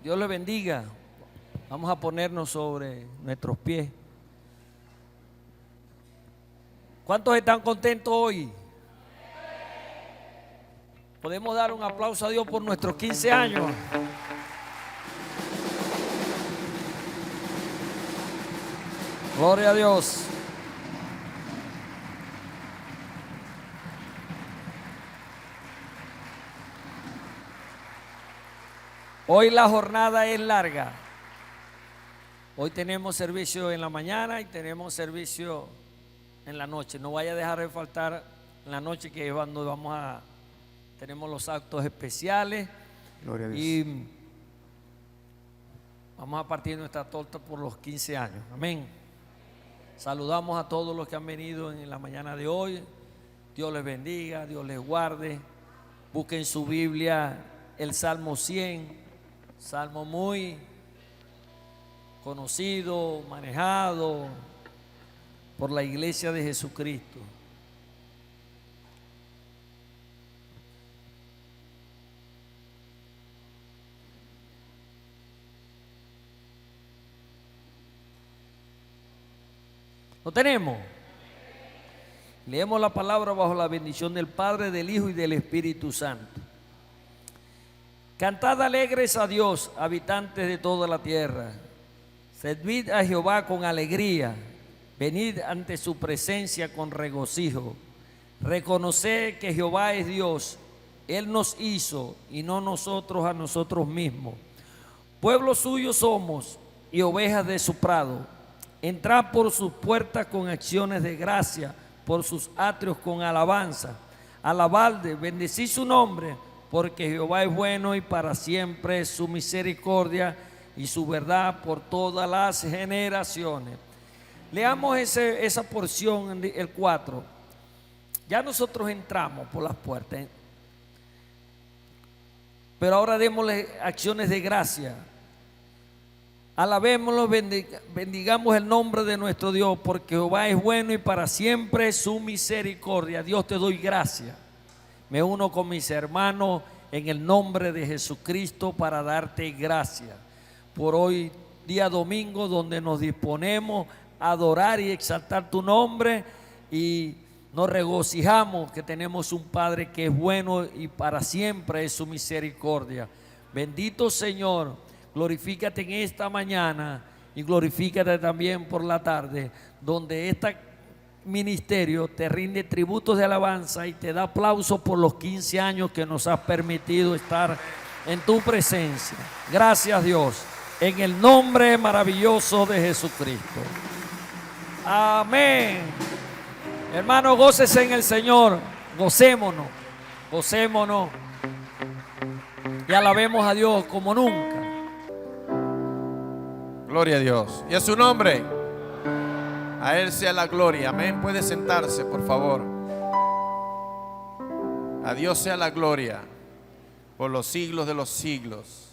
Dios le bendiga. Vamos a ponernos sobre nuestros pies. ¿Cuántos están contentos hoy? Podemos dar un aplauso a Dios por nuestros 15 años. Gloria a Dios. Hoy la jornada es larga. Hoy tenemos servicio en la mañana y tenemos servicio en la noche. No vaya a dejar de faltar en la noche, que es cuando tenemos los actos especiales. Gloria a Dios. Y vamos a partir nuestra torta por los 15 años. Amén. Saludamos a todos los que han venido en la mañana de hoy. Dios les bendiga, Dios les guarde. Busquen su Biblia el Salmo 100, salmo muy conocido, manejado por la iglesia de Jesucristo. ¿Lo tenemos? Leemos la palabra bajo la bendición del Padre, del Hijo y del Espíritu Santo. Cantad alegres a Dios, habitantes de toda la tierra. Servid a Jehová con alegría. Venid ante su presencia con regocijo. Reconoced que Jehová es Dios. Él nos hizo y no nosotros a nosotros mismos. Pueblo suyo somos y ovejas de su prado. Entrad por sus puertas con acciones de gracia, por sus atrios con alabanza. Alabadle, bendecid su nombre, porque Jehová es bueno y para siempre es su misericordia y su verdad por todas las generaciones. Leamos esa porción, el 4. Ya nosotros entramos por las puertas, pero ahora démosle acciones de gracia. Alabémoslo, bendigamos el nombre de nuestro Dios, porque Jehová es bueno y para siempre es su misericordia. Dios, te doy gracias. Me uno con mis hermanos en el nombre de Jesucristo para darte gracias por hoy, día domingo, donde nos disponemos a adorar y exaltar tu nombre, y nos regocijamos que tenemos un Padre que es bueno y para siempre es su misericordia. Bendito Señor, glorifícate en esta mañana y glorifícate también por la tarde, donde este ministerio te rinde tributos de alabanza y te da aplauso por los 15 años que nos has permitido estar en tu presencia. Gracias, Dios, en el nombre maravilloso de Jesucristo. Amén. Hermano, gócese en el Señor. Gocémonos, gocémonos y alabemos a Dios como nunca. Gloria a Dios. Y a su nombre, a Él sea la gloria. Amén. Puede sentarse, por favor. A Dios sea la gloria por los siglos de los siglos.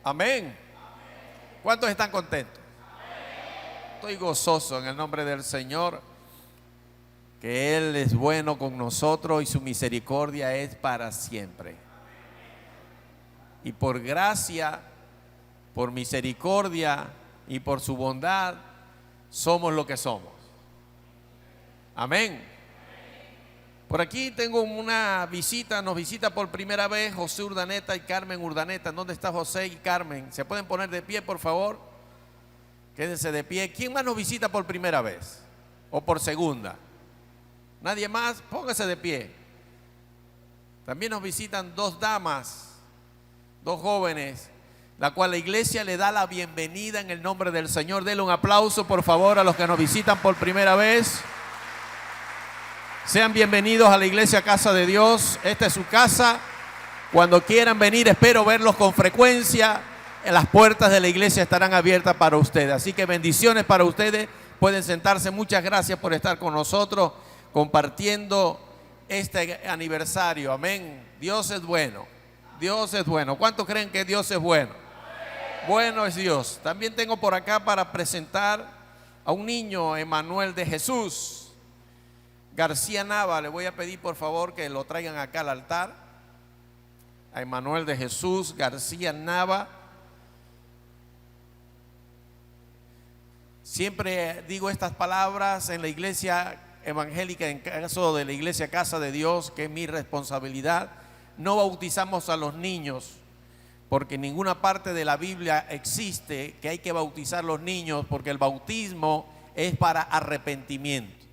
Amén. ¿Cuántos están contentos? Estoy gozoso en el nombre del Señor, que Él es bueno con nosotros y su misericordia es para siempre. Y por gracia, por misericordia y por su bondad somos lo que somos. Amén. Por aquí tengo una visita, nos visita por primera vez José Urdaneta y Carmen Urdaneta. ¿Dónde está José y Carmen? ¿Se pueden poner de pie, por favor? Quédense de pie. ¿Quién más nos visita por primera vez? ¿O por segunda? ¿Nadie más? Póngase de pie. También nos visitan dos damas, dos jóvenes, la cual la iglesia le da la bienvenida en el nombre del Señor. Denle un aplauso, por favor, a los que nos visitan por primera vez. Sean bienvenidos a la iglesia Casa de Dios. Esta es su casa. Cuando quieran venir, espero verlos con frecuencia. Las puertas de la iglesia estarán abiertas para ustedes. Así que bendiciones para ustedes. Pueden sentarse. Muchas gracias por estar con nosotros compartiendo este aniversario. Amén. Dios es bueno. Dios es bueno. ¿Cuántos creen que Dios es bueno? Bueno es Dios. También tengo por acá para presentar a un niño, Emanuel de Jesús García Nava. Le voy a pedir por favor que lo traigan acá al altar. A Emanuel de Jesús García Nava. Siempre digo estas palabras en la iglesia evangélica, en caso de la iglesia Casa de Dios, que es mi responsabilidad. No bautizamos a los niños, porque en ninguna parte de la Biblia existe que hay que bautizar a los niños, porque el bautismo es para arrepentimiento,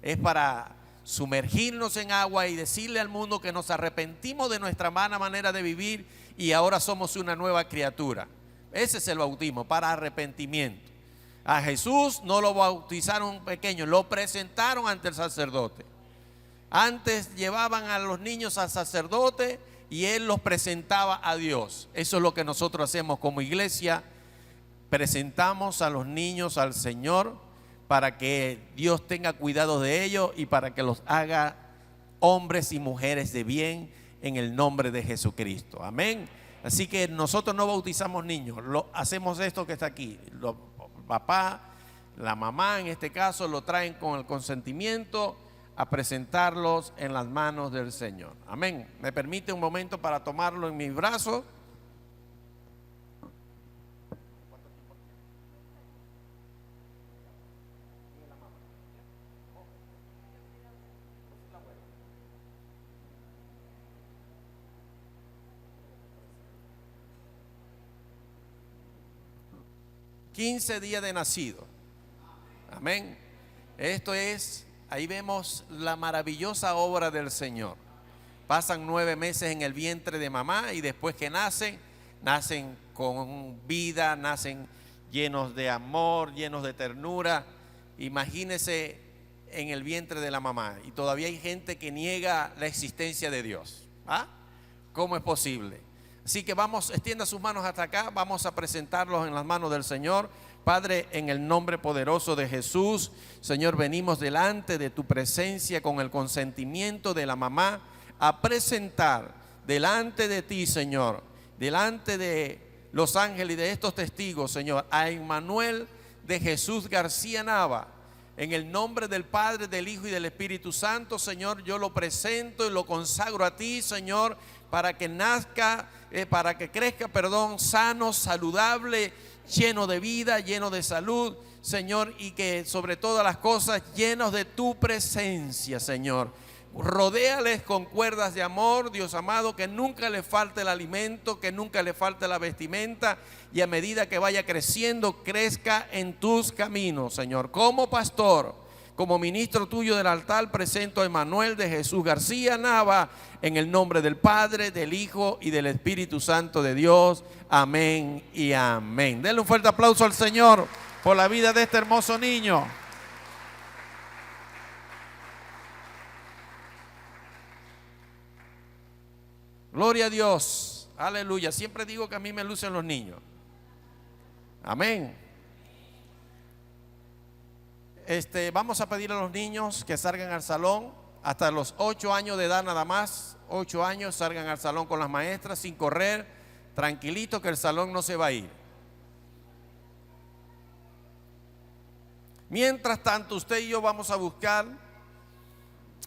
es para sumergirnos en agua y decirle al mundo que nos arrepentimos de nuestra mala manera de vivir y ahora somos una nueva criatura. Ese es el bautismo, para arrepentimiento. A Jesús no lo bautizaron pequeño, lo presentaron ante el sacerdote. Antes llevaban a los niños al sacerdote y él los presentaba a Dios. Eso es lo que nosotros hacemos como iglesia. Presentamos a los niños al Señor para que Dios tenga cuidado de ellos y para que los haga hombres y mujeres de bien en el nombre de Jesucristo. Amén. Así que nosotros no bautizamos niños, hacemos esto que está aquí. Los papá, la mamá en este caso, lo traen con el consentimiento a presentarlos en las manos del Señor. Amén. Me permite un momento para tomarlo en mis brazos. $15 días de nacido. Amén. Esto es, ahí vemos la maravillosa obra del Señor. Pasan 9 meses en el vientre de mamá y después que nacen con vida, nacen llenos de amor, llenos de ternura. Imagínese en el vientre de la mamá y todavía hay gente que niega la existencia de Dios. ¿Ah? ¿Cómo es posible? Así que vamos, extienda sus manos hasta acá, vamos a presentarlos en las manos del Señor. Padre, en el nombre poderoso de Jesús, Señor, venimos delante de tu presencia con el consentimiento de la mamá a presentar delante de ti, Señor, delante de los ángeles y de estos testigos, Señor, a Emmanuel de Jesús García Nava. En el nombre del Padre, del Hijo y del Espíritu Santo, Señor, yo lo presento y lo consagro a ti, Señor, para que nazca, para que crezca, sano, saludable, lleno de vida, lleno de salud, Señor, y que sobre todas las cosas llenos de tu presencia, Señor. Rodéales con cuerdas de amor, Dios amado, que nunca le falte el alimento, que nunca le falte la vestimenta, y a medida que vaya creciendo, crezca en tus caminos, Señor. Como pastor, como ministro tuyo del altar, presento a Emmanuel de Jesús García Nava, en el nombre del Padre, del Hijo y del Espíritu Santo de Dios. Amén y amén. Denle un fuerte aplauso al Señor por la vida de este hermoso niño. Gloria a Dios, aleluya. Siempre digo que a mí me lucen los niños. Amén. Vamos a pedir a los niños que salgan al salón hasta los 8 años de edad nada más. 8 años, salgan al salón con las maestras sin correr, tranquilito, que el salón no se va a ir. Mientras tanto, usted y yo vamos a buscar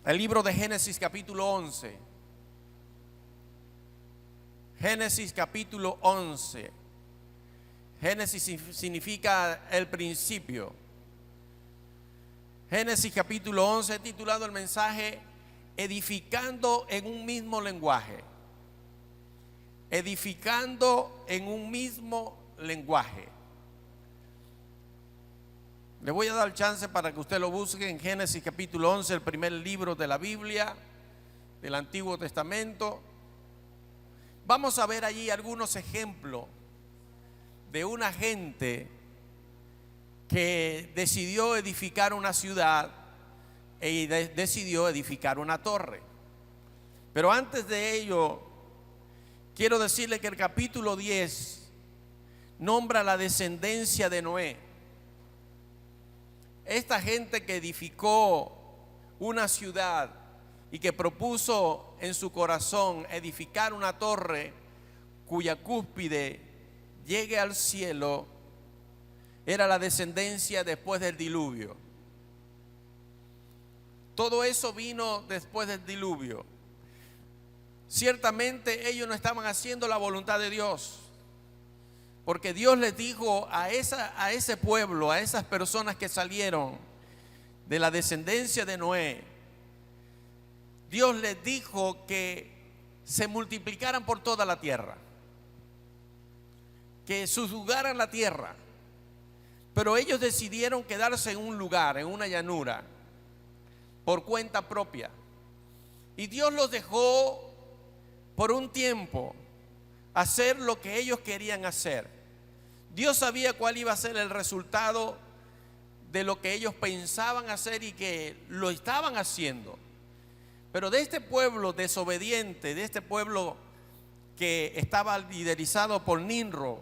el libro de Génesis capítulo 11. Génesis capítulo 11. Génesis significa el principio. Génesis capítulo 11, he titulado el mensaje Edificando en un mismo lenguaje. Edificando en un mismo lenguaje. Le voy a dar chance para que usted lo busque en Génesis capítulo 11, el primer libro de la Biblia, del Antiguo Testamento. Vamos a ver allí algunos ejemplos de una gente que decidió edificar una ciudad y decidió edificar una torre. Pero antes de ello, quiero decirle que el capítulo 10 nombra la descendencia de Noé. Esta gente que edificó una ciudad y que propuso en su corazón edificar una torre cuya cúspide llegue al cielo, era la descendencia después del diluvio. Todo eso vino después del diluvio. Ciertamente ellos no estaban haciendo la voluntad de Dios. Porque Dios les dijo a ese pueblo, a esas personas que salieron de la descendencia de Noé, Dios les dijo que se multiplicaran por toda la tierra, que sujuzgaran la tierra. Pero ellos decidieron quedarse en un lugar, en una llanura, por cuenta propia. Y Dios los dejó por un tiempo hacer lo que ellos querían hacer. Dios sabía cuál iba a ser el resultado de lo que ellos pensaban hacer y que lo estaban haciendo. Pero de este pueblo desobediente, de este pueblo que estaba liderizado por Nimrod,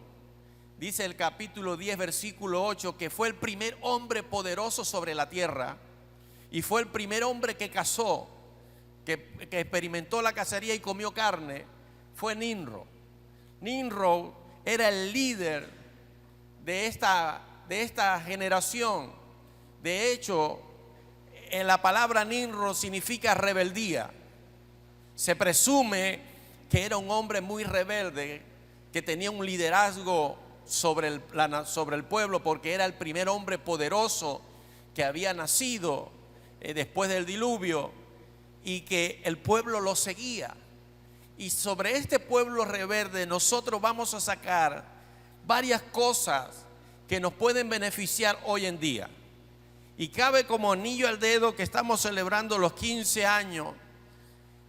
dice el capítulo 10, versículo 8, que fue el primer hombre poderoso sobre la tierra y fue el primer hombre que cazó, que experimentó la cacería y comió carne, fue Nimrod. Nimrod era el líder de esta generación. De hecho, en la palabra Nimrod significa rebeldía. Se presume que era un hombre muy rebelde, que tenía un liderazgo sobre el pueblo, porque era el primer hombre poderoso que había nacido después del diluvio, y que el pueblo lo seguía. Y sobre este pueblo rebelde nosotros vamos a sacar varias cosas que nos pueden beneficiar hoy en día. Y cabe como anillo al dedo que estamos celebrando los 15 años,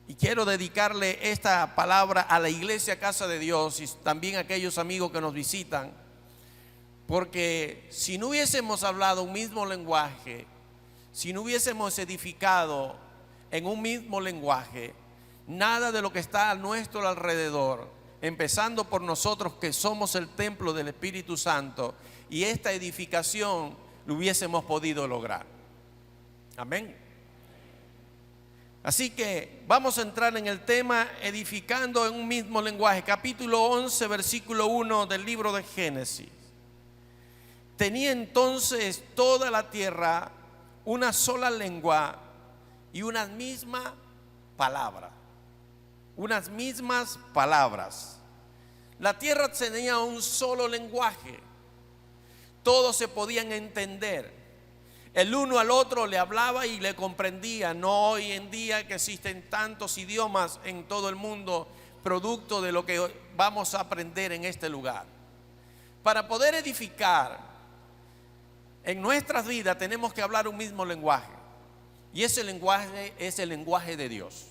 y quiero dedicarle esta palabra a la iglesia Casa de Dios y también a aquellos amigos que nos visitan, porque si no hubiésemos hablado un mismo lenguaje, si no hubiésemos edificado en un mismo lenguaje, nada de lo que está a nuestro alrededor, empezando por nosotros que somos el templo del Espíritu Santo, y esta edificación lo hubiésemos podido lograr. Amén. Así que vamos a entrar en el tema edificando en un mismo lenguaje. Capítulo 11, versículo 1 del libro de Génesis. Tenía entonces toda la tierra una sola lengua y una misma palabra. Unas mismas palabras. La tierra tenía un solo lenguaje. Todos se podían entender. El uno al otro le hablaba y le comprendía. No hoy en día que existen tantos idiomas en todo el mundo, producto de lo que vamos a aprender en este lugar. Para poder edificar en nuestras vidas tenemos que hablar un mismo lenguaje. Y ese lenguaje es el lenguaje de Dios.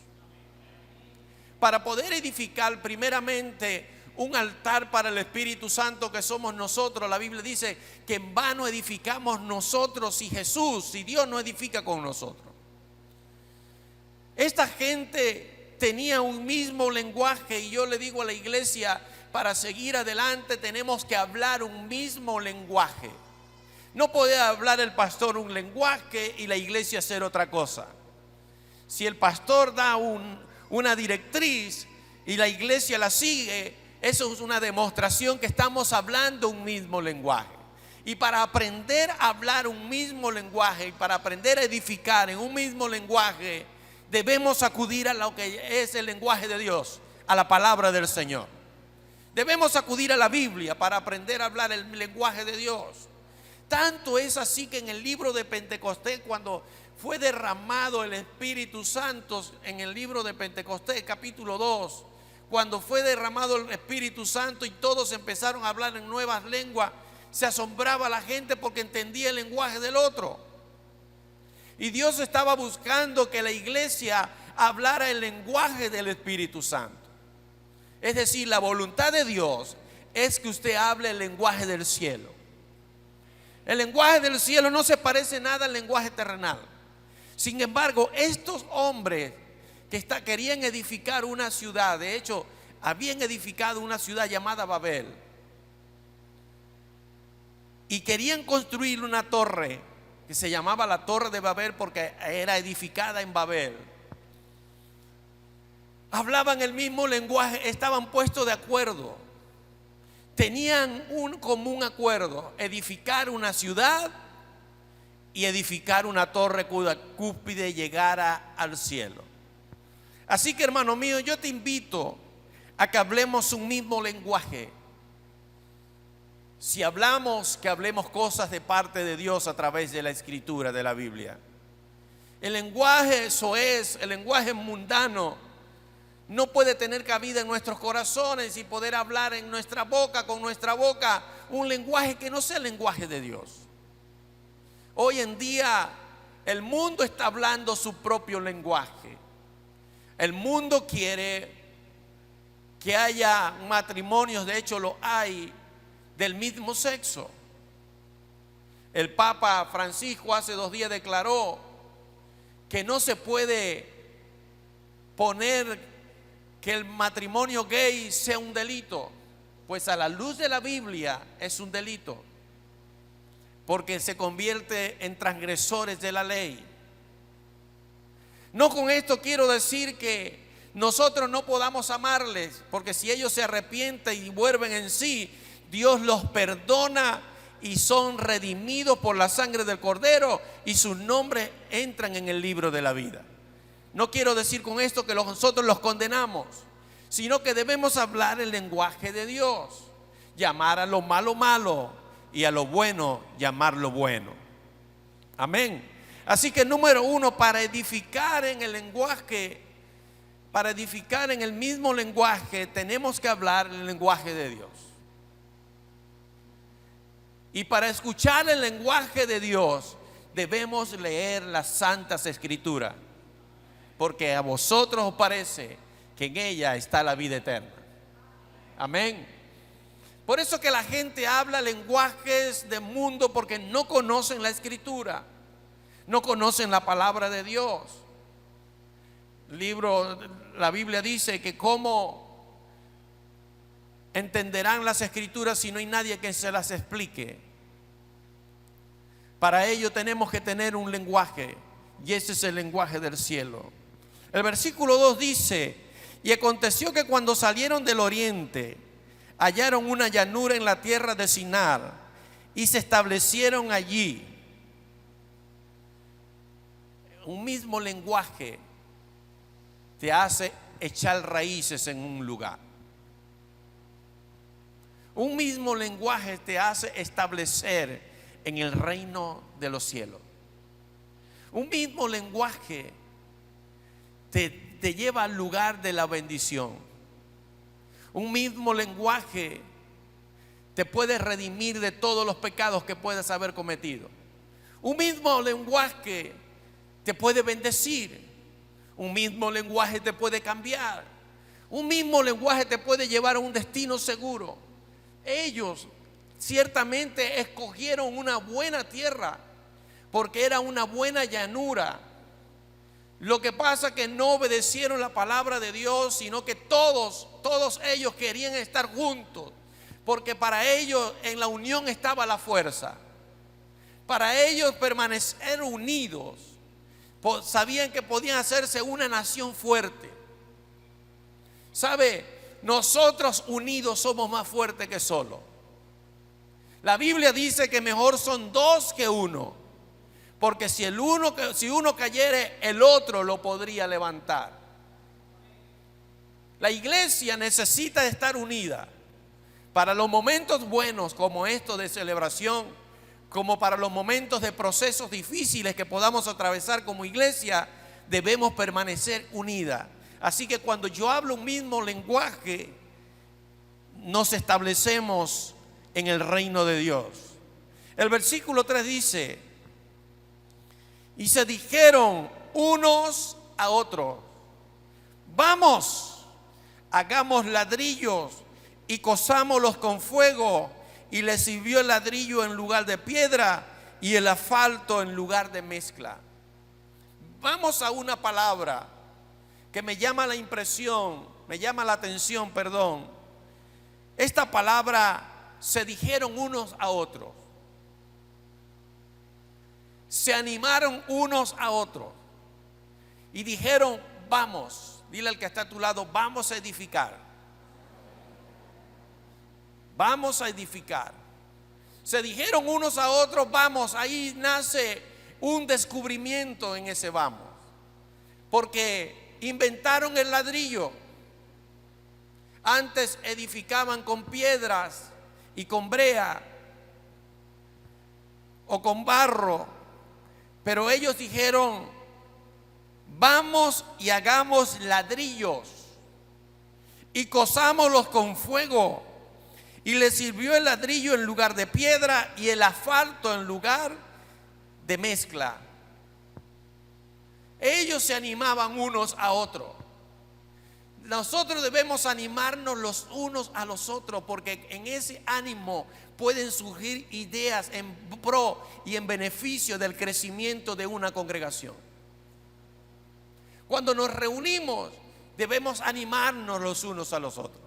Para poder edificar primeramente un altar para el Espíritu Santo que somos nosotros, la Biblia dice que en vano edificamos nosotros si Jesús, si Dios no edifica con nosotros. Esta gente tenía un mismo lenguaje, y yo le digo a la iglesia, para seguir adelante tenemos que hablar un mismo lenguaje. No puede hablar el pastor un lenguaje y la iglesia hacer otra cosa. Si el pastor da una directriz y la iglesia la sigue, eso es una demostración que estamos hablando un mismo lenguaje. Y para aprender a hablar un mismo lenguaje y para aprender a edificar en un mismo lenguaje, debemos acudir a lo que es el lenguaje de Dios, a la palabra del Señor. Debemos acudir a la Biblia para aprender a hablar el lenguaje de Dios. Tanto es así que en el libro de Pentecostés, cuando fue derramado el Espíritu Santo, en el libro de Pentecostés, capítulo 2, cuando fue derramado el Espíritu Santo y todos empezaron a hablar en nuevas lenguas, se asombraba la gente porque entendía el lenguaje del otro. Y Dios estaba buscando que la iglesia hablara el lenguaje del Espíritu Santo. Es decir, la voluntad de Dios es que usted hable el lenguaje del cielo. El lenguaje del cielo no se parece nada al lenguaje terrenal. Sin embargo, estos hombres que querían edificar una ciudad, de hecho, habían edificado una ciudad llamada Babel, y querían construir una torre que se llamaba la Torre de Babel porque era edificada en Babel. Hablaban el mismo lenguaje, estaban puestos de acuerdo. Tenían un común acuerdo: edificar una ciudad y edificar una torre cuya cúspide llegara al cielo. Así que, hermano mío, yo te invito a que hablemos un mismo lenguaje. Si hablamos, que hablemos cosas de parte de Dios a través de la Escritura, de la Biblia. El lenguaje, eso es, el lenguaje mundano no puede tener cabida en nuestros corazones y poder hablar en nuestra boca, con nuestra boca, un lenguaje que no sea el lenguaje de Dios. Hoy en día el mundo está hablando su propio lenguaje. El mundo quiere que haya matrimonios, de hecho lo hay, del mismo sexo. El Papa Francisco hace 2 días declaró que no se puede poner que el matrimonio gay sea un delito, pues a la luz de la Biblia es un delito, porque se convierte en transgresores de la ley. No con esto quiero decir que nosotros no podamos amarles, porque si ellos se arrepienten y vuelven en sí, Dios los perdona y son redimidos por la sangre del Cordero y sus nombres entran en el libro de la vida. No quiero decir con esto que nosotros los condenamos, sino que debemos hablar el lenguaje de Dios, llamar a lo malo malo y a lo bueno llamarlo bueno. Amén. Así que número 1, para edificar en el lenguaje, para edificar en el mismo lenguaje, tenemos que hablar el lenguaje de Dios. Y para escuchar el lenguaje de Dios, debemos leer las Santas Escrituras, porque a vosotros os parece que en ella está la vida eterna. Amén. Por eso que la gente habla lenguajes de mundo, porque no conocen la Escritura, no conocen la palabra de Dios. La Biblia dice que cómo entenderán las Escrituras si no hay nadie que se las explique. Para ello tenemos que tener un lenguaje, y ese es el lenguaje del cielo. El versículo 2 dice: y aconteció que cuando salieron del oriente, hallaron una llanura en la tierra de Sinar, y se establecieron allí. Un mismo lenguaje te hace echar raíces en un lugar. Un mismo lenguaje te hace establecer en el reino de los cielos. Un mismo lenguaje te lleva al lugar de la bendición. Un mismo lenguaje te puede redimir de todos los pecados que puedas haber cometido. Un mismo lenguaje te puede bendecir. Un mismo lenguaje te puede cambiar. Un mismo lenguaje te puede llevar a un destino seguro. Ellos ciertamente escogieron una buena tierra, porque era una buena llanura. Lo que pasa es que no obedecieron la palabra de Dios, sino que todos ellos querían estar juntos, porque para ellos en la unión estaba la fuerza. Para ellos permanecer unidos, sabían que podían hacerse una nación fuerte. ¿Sabe? Nosotros unidos somos más fuertes que solo. La Biblia dice que mejor son 2 que 1, porque si uno cayere, el otro lo podría levantar. La iglesia necesita estar unida para los momentos buenos como estos de celebración, como para los momentos de procesos difíciles que podamos atravesar como iglesia. Debemos permanecer unida. Así que cuando yo hablo un mismo lenguaje, nos establecemos en el reino de Dios. El versículo 3 dice: y se dijeron unos a otros: vamos, hagamos ladrillos y cozámoslos con fuego. Y les sirvió el ladrillo en lugar de piedra y el asfalto en lugar de mezcla. Vamos a una palabra que me llama la atención. Esta palabra: se dijeron unos a otros. Se animaron unos a otros y dijeron: vamos. Dile al que está a tu lado: vamos a edificar. Vamos a edificar. Se dijeron unos a otros: vamos. Ahí nace un descubrimiento en ese vamos, porque inventaron el ladrillo. Antes edificaban con piedras y con brea, o con barro, pero ellos dijeron: vamos y hagamos ladrillos y cozámoslos con fuego. Y les sirvió el ladrillo en lugar de piedra y el asfalto en lugar de mezcla. Ellos se animaban unos a otros. Nosotros debemos animarnos los unos a los otros, porque en ese ánimo pueden surgir ideas en pro y en beneficio del crecimiento de una congregación. Cuando nos reunimos, debemos animarnos los unos a los otros.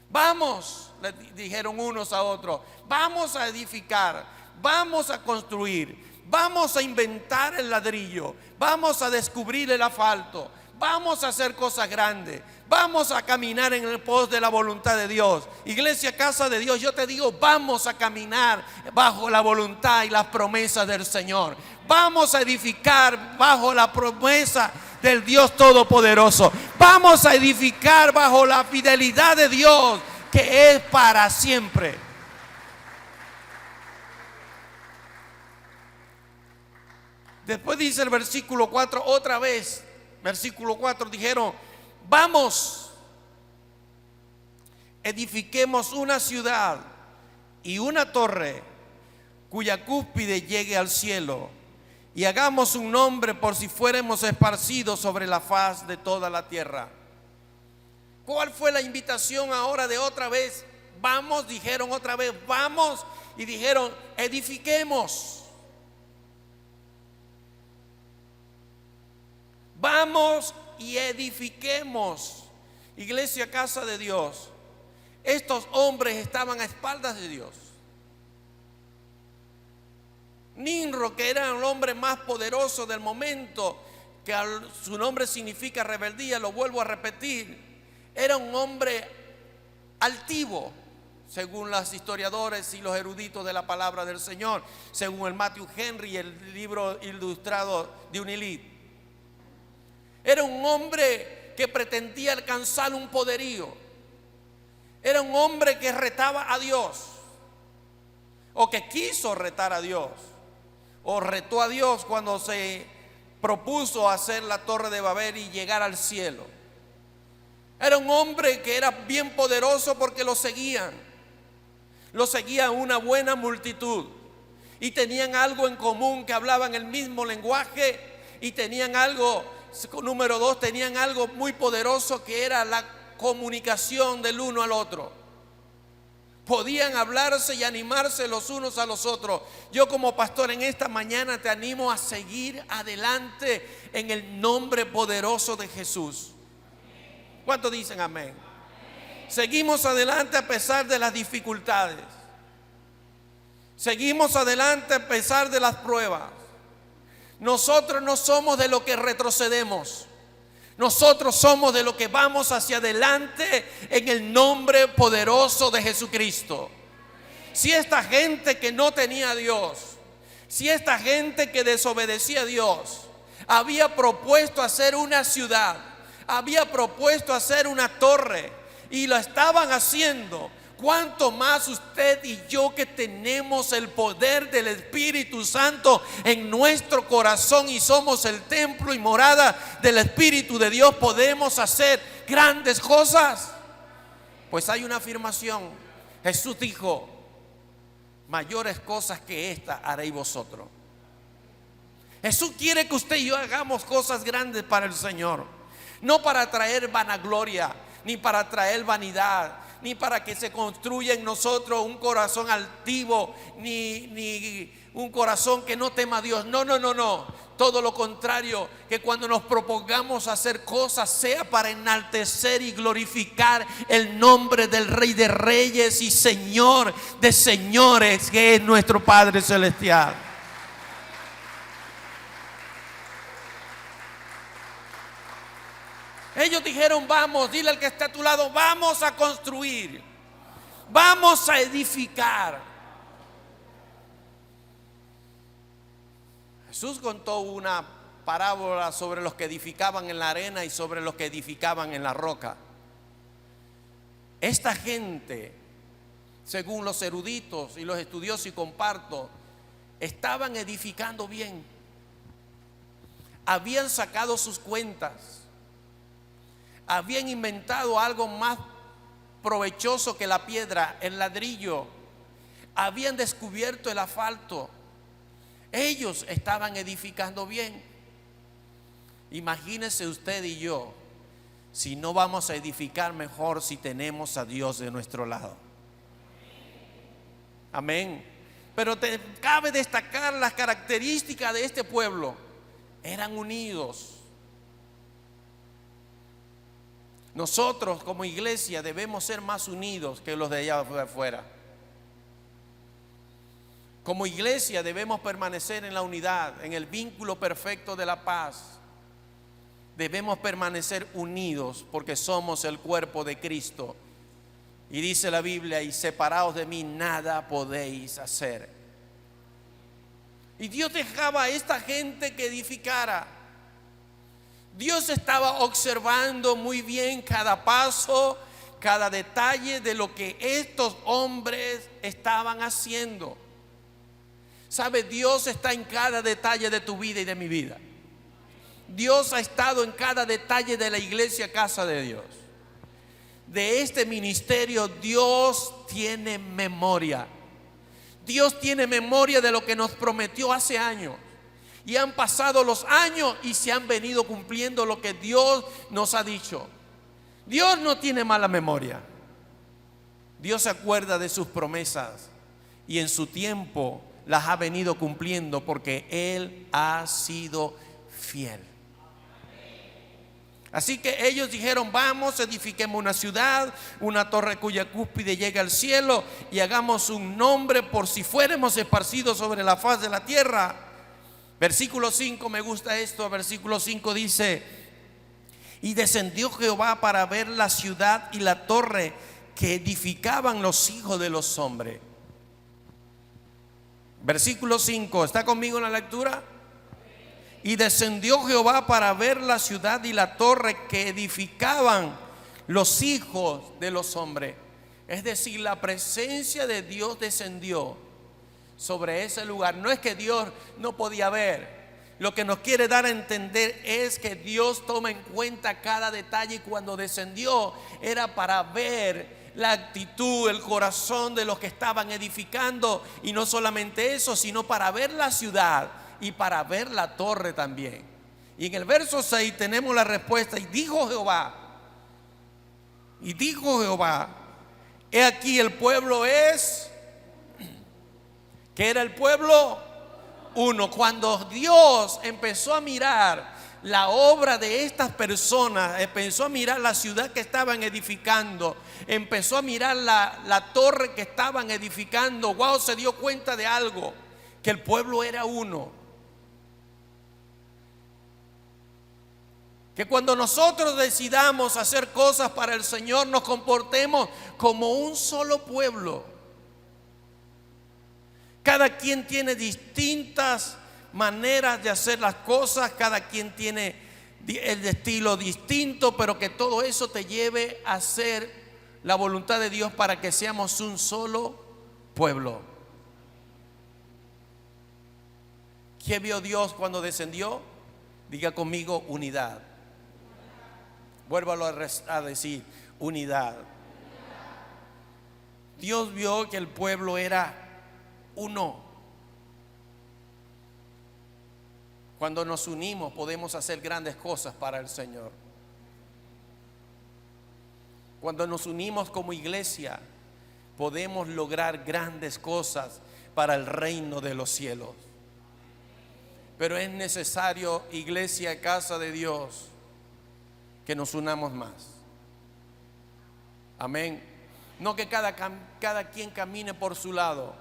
Vamos, le dijeron unos a otros, vamos a edificar, vamos a construir, vamos a inventar el ladrillo, vamos a descubrir el asfalto, vamos a hacer cosas grandes, vamos a caminar en el pos de la voluntad de Dios. Iglesia, casa de Dios, yo te digo, vamos a caminar bajo la voluntad y las promesas del Señor. Vamos a edificar bajo la promesa del Dios Todopoderoso. Vamos a edificar bajo la fidelidad de Dios, que es para siempre. Después dice el versículo 4, otra vez, versículo 4, dijeron: vamos, edifiquemos una ciudad y una torre cuya cúspide llegue al cielo, y hagamos un nombre por si fuéramos esparcidos sobre la faz de toda la tierra. ¿Cuál fue la invitación ahora de otra vez? Vamos, dijeron otra vez, vamos, y dijeron: edifiquemos. Vamos y edifiquemos. Iglesia, casa de Dios, estos hombres estaban a espaldas de Dios. Nimrod, que era el hombre más poderoso del momento, que su nombre significa rebeldía, lo vuelvo a repetir, era un hombre altivo, según los historiadores y los eruditos de la palabra del Señor, según el Matthew Henry, el libro ilustrado de Unilit. Era un hombre que pretendía alcanzar un poderío. Era un hombre que retaba a Dios, o que quiso retar a Dios, o retó a Dios cuando se propuso hacer la Torre de Babel y llegar al cielo. Era un hombre que era bien poderoso porque lo seguían una buena multitud, y tenían algo en común, que hablaban el mismo lenguaje, y tenían algo, número 2, tenían algo muy poderoso, que era la comunicación del uno al otro. Podían hablarse y animarse los unos a los otros. Yo, como pastor, en esta mañana te animo a seguir adelante en el nombre poderoso de Jesús. ¿Cuántos dicen amén? Seguimos adelante a pesar de las dificultades. Seguimos adelante a pesar de las pruebas. Nosotros no somos de lo que retrocedemos. Nosotros somos de lo que vamos hacia adelante en el nombre poderoso de Jesucristo. Si esta gente que no tenía a Dios, si esta gente que desobedecía a Dios, había propuesto hacer una ciudad, había propuesto hacer una torre, y lo estaban haciendo, ¿cuánto más usted y yo, que tenemos el poder del Espíritu Santo en nuestro corazón y somos el templo y morada del Espíritu de Dios, podemos hacer grandes cosas? Pues hay una afirmación. Jesús dijo: mayores cosas que esta haréis vosotros. Jesús quiere que usted y yo hagamos cosas grandes para el Señor, no para traer vanagloria, ni para traer vanidad, ni para que se construya en nosotros un corazón altivo, ni un corazón que no tema a Dios. No. Todo lo contrario, que cuando nos propongamos hacer cosas sea para enaltecer y glorificar el nombre del Rey de Reyes y Señor de Señores, que es nuestro Padre Celestial. Ellos dijeron: vamos, dile al que está a tu lado, vamos a construir, vamos a edificar. Jesús contó una parábola sobre los que edificaban en la arena y sobre los que edificaban en la roca. Esta gente, según los eruditos y los estudiosos, y comparto, estaban edificando bien. Habían sacado sus cuentas. Habían inventado algo más provechoso que la piedra, el ladrillo. Habían descubierto el asfalto. Ellos estaban edificando bien. Imagínese usted y yo, si no vamos a edificar mejor si tenemos a Dios de nuestro lado. Amén. Pero cabe destacar las características de este pueblo. Eran unidos. Nosotros como iglesia debemos ser más unidos que los de allá afuera. Como iglesia debemos permanecer en la unidad, en el vínculo perfecto de la paz. Debemos permanecer unidos porque somos el cuerpo de Cristo. Y dice la Biblia: y separados de mí nada podéis hacer. Y Dios dejaba a esta gente que edificara. Dios estaba observando muy bien cada paso, cada detalle de lo que estos hombres estaban haciendo. ¿Sabe? Dios está en cada detalle de tu vida y de mi vida. Dios ha estado en cada detalle de la iglesia Casa de Dios. De este ministerio Dios tiene memoria. Dios tiene memoria de lo que nos prometió hace años. Y han pasado los años y se han venido cumpliendo lo que Dios nos ha dicho. Dios no tiene mala memoria. Dios se acuerda de sus promesas y en su tiempo las ha venido cumpliendo porque Él ha sido fiel. Así que ellos dijeron: vamos, edifiquemos una ciudad, una torre cuya cúspide llega al cielo, y hagamos un nombre por si fuéramos esparcidos sobre la faz de la tierra. Versículo 5, me gusta esto. Versículo 5 dice: y descendió Jehová para ver la ciudad y la torre que edificaban los hijos de los hombres. Versículo 5, ¿está conmigo en la lectura? Y descendió Jehová para ver la ciudad y la torre que edificaban los hijos de los hombres. Es decir, la presencia de Dios descendió sobre ese lugar. No es que Dios no podía ver. Lo que nos quiere dar a entender es que Dios toma en cuenta cada detalle, y cuando descendió era para ver la actitud, el corazón de los que estaban edificando. Y no solamente eso, sino para ver la ciudad y para ver la torre también. Y en el verso 6 tenemos la respuesta: y dijo Jehová, he aquí el pueblo es, ¿qué era el pueblo? Uno. Cuando Dios empezó a mirar la obra de estas personas, empezó a mirar la ciudad que estaban edificando, empezó a mirar la torre que estaban edificando, wow, se dio cuenta de algo: que el pueblo era uno. Que cuando nosotros decidamos hacer cosas para el Señor, nos comportemos como un solo pueblo. Cada quien tiene distintas maneras de hacer las cosas, cada quien tiene el estilo distinto, pero que todo eso te lleve a hacer la voluntad de Dios para que seamos un solo pueblo. ¿Qué vio Dios cuando descendió? Diga conmigo: unidad. Vuélvalo a decir: unidad. Dios vio que el pueblo era uno. Cuando nos unimos podemos hacer grandes cosas para el Señor. Cuando nos unimos como iglesia podemos lograr grandes cosas para el reino de los cielos. Pero es necesario, iglesia, Casa de Dios, que nos unamos más. Amén. No que cada quien camine por su lado,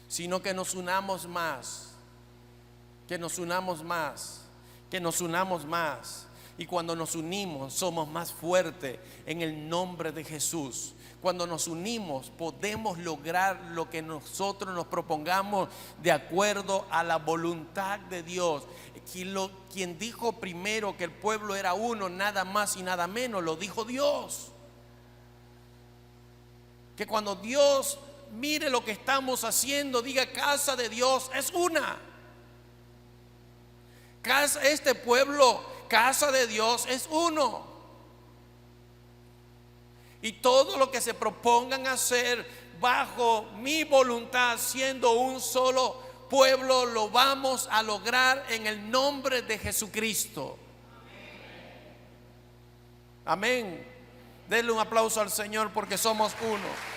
sino que nos unamos más. Que nos unamos más. Que nos unamos más. Y cuando nos unimos somos más fuertes en el nombre de Jesús. Cuando nos unimos podemos lograr lo que nosotros nos propongamos de acuerdo a la voluntad de Dios. Quien dijo primero que el pueblo era uno, nada más y nada menos, lo dijo Dios. Que cuando Dios mire lo que estamos haciendo, diga: casa de Dios es una. Este pueblo, casa de Dios es uno. Y todo lo que se propongan hacer bajo mi voluntad, siendo un solo pueblo, lo vamos a lograr en el nombre de Jesucristo. Amén. Denle un aplauso al Señor porque somos uno.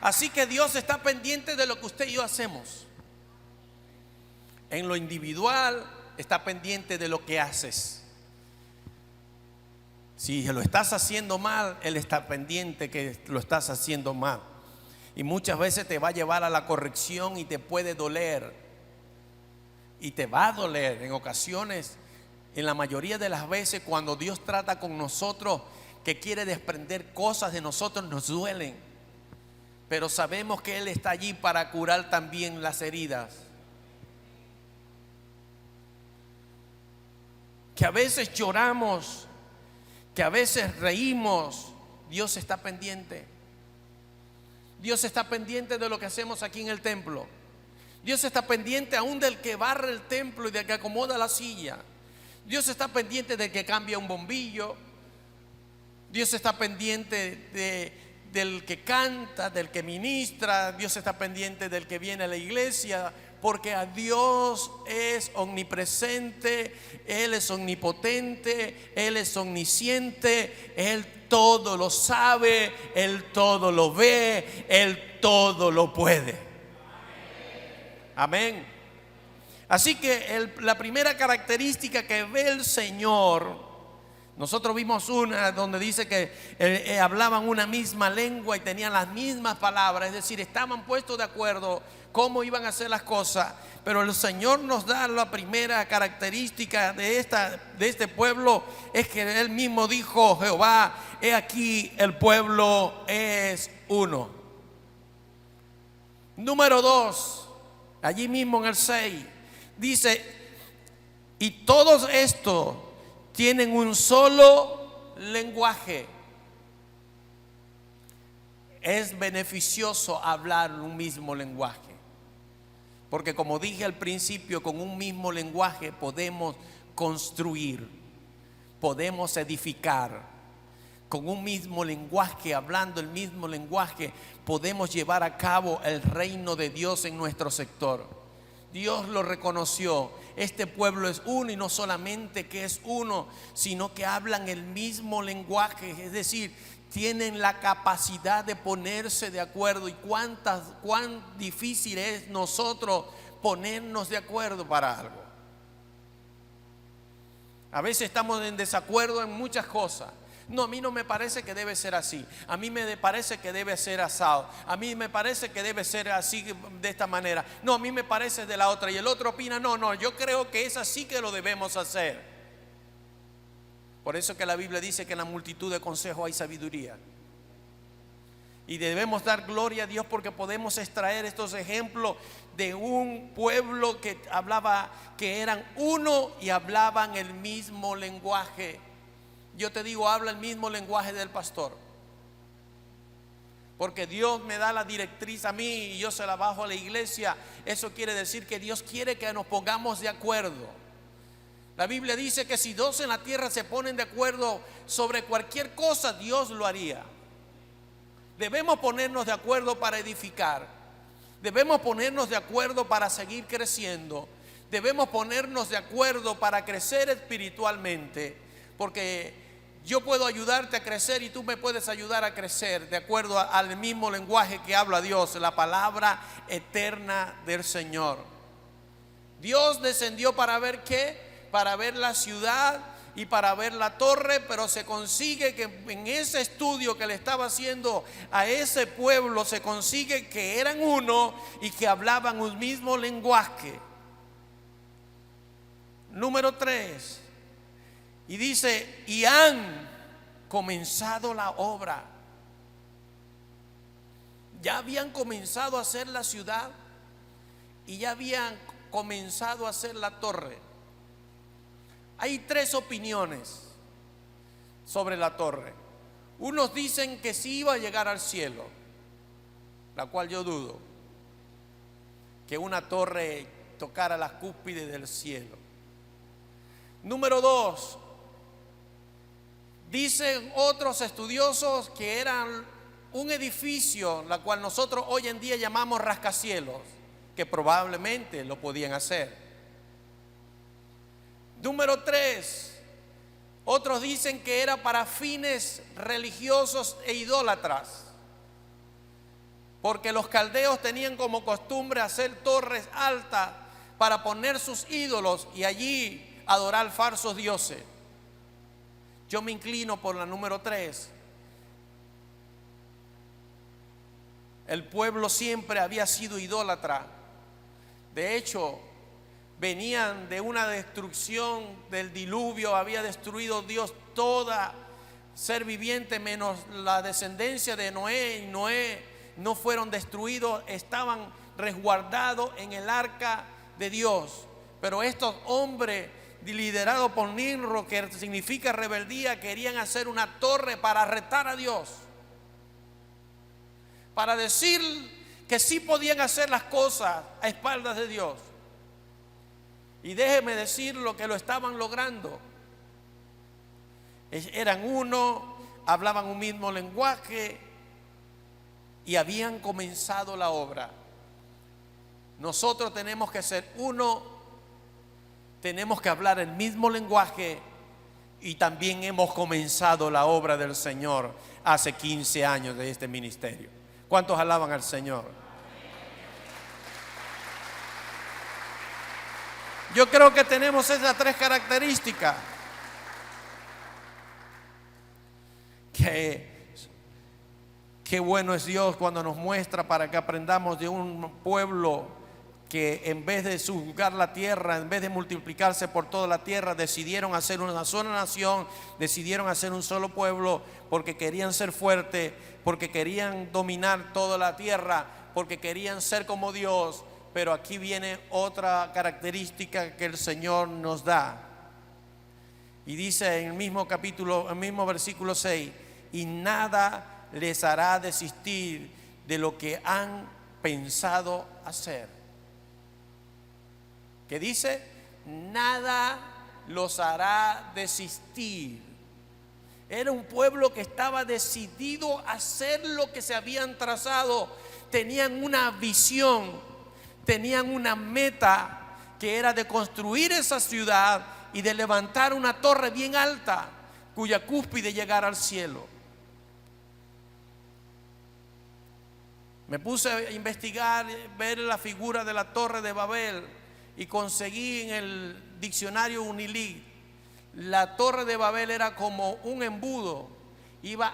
Así que Dios está pendiente de lo que usted y yo hacemos. En lo individual está pendiente de lo que haces. Si lo estás haciendo mal, Él está pendiente que lo estás haciendo mal. Y muchas veces te va a llevar a la corrección y te puede doler. Y te va a doler en ocasiones. En la mayoría de las veces cuando Dios trata con nosotros, que quiere desprender cosas de nosotros, nos duelen. Pero sabemos que Él está allí para curar también las heridas. Que a veces lloramos, que a veces reímos. Dios está pendiente. Dios está pendiente de lo que hacemos aquí en el templo. Dios está pendiente aún del que barre el templo y del que acomoda la silla. Dios está pendiente del que cambia un bombillo. Dios está pendiente del que canta, del que ministra. Dios está pendiente del que viene a la iglesia, porque a Dios es omnipresente, Él es omnipotente, Él es omnisciente, Él todo lo sabe, Él todo lo ve, Él todo lo puede. Amén. Así que la primera característica que ve el Señor, nosotros vimos una donde dice que hablaban una misma lengua y tenían las mismas palabras, es decir, estaban puestos de acuerdo cómo iban a hacer las cosas. Pero el Señor nos da la primera característica de este pueblo, es que Él mismo dijo: Jehová, he aquí el pueblo es uno. Número 2, allí mismo en el 6, dice: y todos estos tienen un solo lenguaje. Es beneficioso hablar un mismo lenguaje, porque como dije al principio, con un mismo lenguaje podemos construir, podemos edificar. Con un mismo lenguaje, hablando el mismo lenguaje, podemos llevar a cabo el reino de Dios en nuestro sector. Dios lo reconoció. Este pueblo es uno, y no solamente que es uno, sino que hablan el mismo lenguaje, es decir, tienen la capacidad de ponerse de acuerdo. Y cuán difícil es nosotros ponernos de acuerdo para algo. A veces estamos en desacuerdo en muchas cosas. No, a mí no me parece que debe ser así. A mí me parece que debe ser asado. A mí me parece que debe ser así, de esta manera. No, a mí me parece de la otra. Y el otro opina: no, yo creo que es así que lo debemos hacer. Por eso que la Biblia dice que en la multitud de consejos hay sabiduría. Y debemos dar gloria a Dios porque podemos extraer estos ejemplos de un pueblo que hablaba, que eran uno y hablaban el mismo lenguaje. Yo te digo, habla el mismo lenguaje del pastor, porque Dios me da la directriz a mí y yo se la bajo a la iglesia. Eso quiere decir que Dios quiere que nos pongamos de acuerdo. La Biblia dice que si dos en la tierra se ponen de acuerdo sobre cualquier cosa, Dios lo haría. Debemos ponernos de acuerdo para edificar. Debemos ponernos de acuerdo para seguir creciendo. Debemos ponernos de acuerdo para crecer espiritualmente, porque yo puedo ayudarte a crecer y tú me puedes ayudar a crecer de acuerdo al mismo lenguaje que habla Dios, la palabra eterna del Señor. Dios descendió para ver ¿qué? Para ver la ciudad y para ver la torre, pero se consigue que en ese estudio que le estaba haciendo a ese pueblo, se consigue que eran uno y que hablaban un mismo lenguaje. Número 3. Y dice: y han comenzado la obra. Ya habían comenzado a hacer la ciudad y ya habían comenzado a hacer la torre. Hay tres opiniones sobre la torre. Unos dicen que sí iba a llegar al cielo, la cual yo dudo, que una torre tocara la cúspide del cielo. Número dos, dicen otros estudiosos que eran un edificio, la cual nosotros hoy en día llamamos rascacielos, que probablemente lo podían hacer. Número tres, otros dicen que era para fines religiosos e idólatras, porque los caldeos tenían como costumbre hacer torres altas para poner sus ídolos y allí adorar falsos dioses. Yo me inclino por la número tres. El pueblo siempre había sido idólatra. De hecho, venían de una destrucción del diluvio, había destruido Dios toda ser viviente menos la descendencia de Noé, y Noé no fueron destruidos, estaban resguardados en el arca de Dios. Pero estos hombres, liderados por Nimrod, que significa rebeldía, querían hacer una torre para retar a Dios, para decir que sí podían hacer las cosas a espaldas de Dios. Y déjeme decir lo que lo estaban logrando. Eran uno, hablaban un mismo lenguaje y habían comenzado la obra. Nosotros tenemos que ser uno, tenemos que hablar el mismo lenguaje y también hemos comenzado la obra del Señor hace 15 años de este ministerio. ¿Cuántos alaban al Señor? Yo creo que tenemos esas tres características. Qué bueno es Dios cuando nos muestra para que aprendamos de un pueblo que en vez de subjugar la tierra, en vez de multiplicarse por toda la tierra, decidieron hacer una sola nación, decidieron hacer un solo pueblo porque querían ser fuertes, porque querían dominar toda la tierra, porque querían ser como Dios. Pero aquí viene otra característica que el Señor nos da. Y dice en el mismo capítulo, en el mismo versículo 6, y nada les hará desistir de lo que han pensado hacer. ¿Qué dice? Nada los hará desistir. Era un pueblo que estaba decidido a hacer lo que se habían trazado. Tenían una visión, tenían una meta que era de construir esa ciudad y de levantar una torre bien alta cuya cúspide llegara al cielo. Me puse a investigar, ver la figura de la Torre de Babel y conseguí en el diccionario Unilink, la Torre de Babel era como un embudo, iba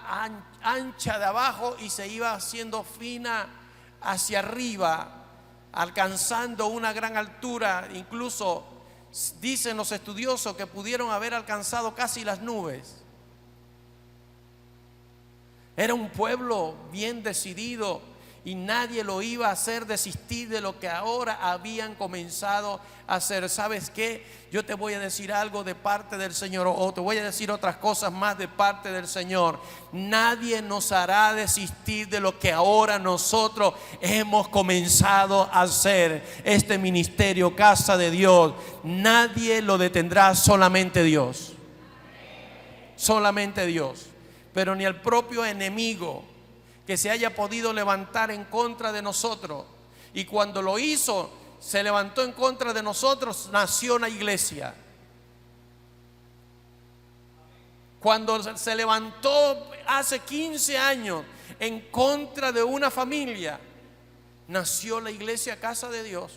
ancha de abajo y se iba haciendo fina hacia arriba, alcanzando una gran altura. Incluso dicen los estudiosos que pudieron haber alcanzado casi las nubes. Era un pueblo bien decidido y nadie lo iba a hacer desistir de lo que ahora habían comenzado a hacer. ¿Sabes qué? Yo te voy a decir algo de parte del Señor, o te voy a decir otras cosas más de parte del Señor. Nadie nos hará desistir de lo que ahora nosotros hemos comenzado a hacer. Este ministerio, Casa de Dios, nadie lo detendrá, solamente Dios. Solamente Dios. Pero ni el propio enemigo que se haya podido levantar en contra de nosotros. Y cuando lo hizo, se levantó en contra de nosotros, nació una iglesia. Cuando se levantó hace 15 años en contra de una familia, nació la iglesia Casa de Dios.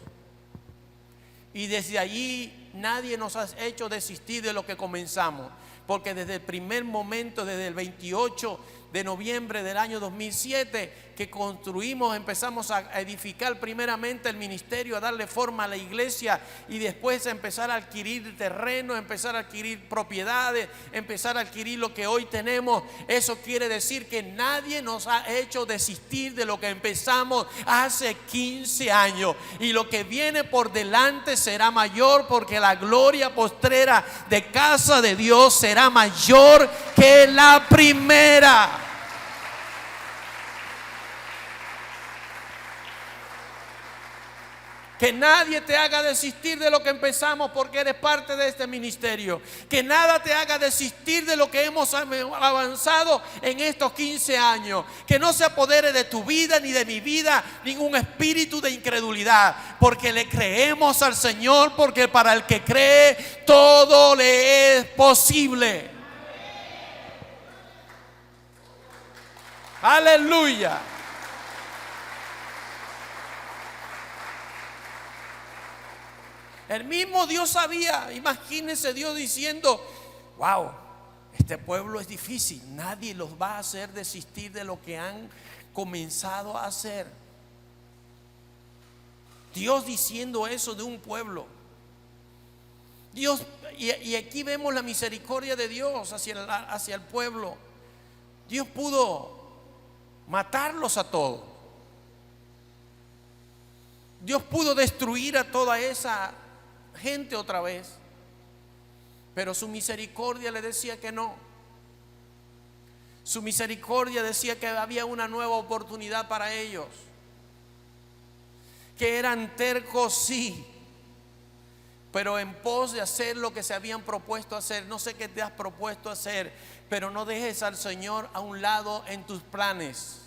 Y desde allí nadie nos ha hecho desistir de lo que comenzamos. Porque desde el primer momento, desde el 28 de noviembre del año 2007 que construimos, empezamos a edificar primeramente el ministerio, a darle forma a la iglesia y después a empezar a adquirir terreno, empezar a adquirir propiedades, empezar a adquirir lo que hoy tenemos. Eso quiere decir que nadie nos ha hecho desistir de lo que empezamos hace 15 años, y lo que viene por delante será mayor, porque la gloria postrera de Casa de Dios será mayor que la primera. Que nadie te haga desistir de lo que empezamos, porque eres parte de este ministerio. Que nada te haga desistir de lo que hemos avanzado en estos 15 años. Que no se apodere de tu vida ni de mi vida ningún espíritu de incredulidad, porque le creemos al Señor, porque para el que cree todo le es posible. Aleluya. El mismo Dios sabía. Imagínense Dios diciendo: wow, este pueblo es difícil, nadie los va a hacer desistir de lo que han comenzado a hacer. Dios diciendo eso de un pueblo. Dios, y aquí vemos la misericordia de Dios hacia el pueblo. Dios pudo matarlos a todos. Dios pudo destruir a toda esa gente otra vez, pero su misericordia le decía que no. Su misericordia decía que había una nueva oportunidad para ellos, que eran tercos, sí, pero en pos de hacer lo que se habían propuesto hacer. No sé qué te has propuesto hacer, pero no dejes al Señor a un lado en tus planes.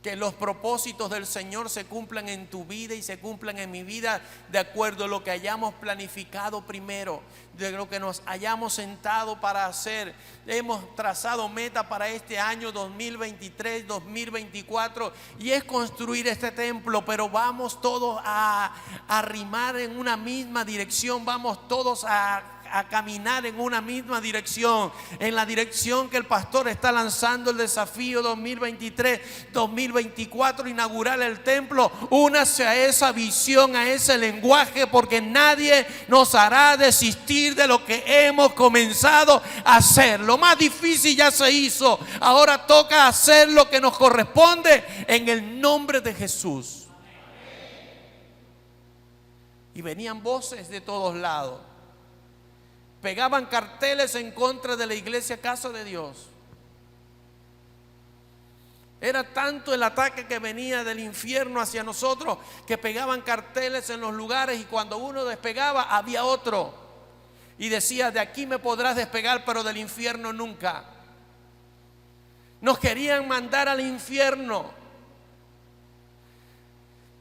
Que los propósitos del Señor se cumplan en tu vida y se cumplan en mi vida de acuerdo a lo que hayamos planificado primero, de lo que nos hayamos sentado para hacer. Hemos trazado meta para este año 2023, 2024, y es construir este templo, pero vamos todos a remar en una misma dirección, vamos todos a caminar en una misma dirección, en la dirección que el pastor está lanzando el desafío 2023-2024, inaugurar el templo. Únase a esa visión, a ese lenguaje, porque nadie nos hará desistir de lo que hemos comenzado a hacer. Lo más difícil ya se hizo, ahora toca hacer lo que nos corresponde en el nombre de Jesús. Y venían voces de todos lados. Pegaban carteles en contra de la iglesia Casa de Dios. Era tanto el ataque que venía del infierno hacia nosotros, que pegaban carteles en los lugares, y cuando uno despegaba había otro y decía: de aquí me podrás despegar, pero del infierno nunca. Nos querían mandar al infierno.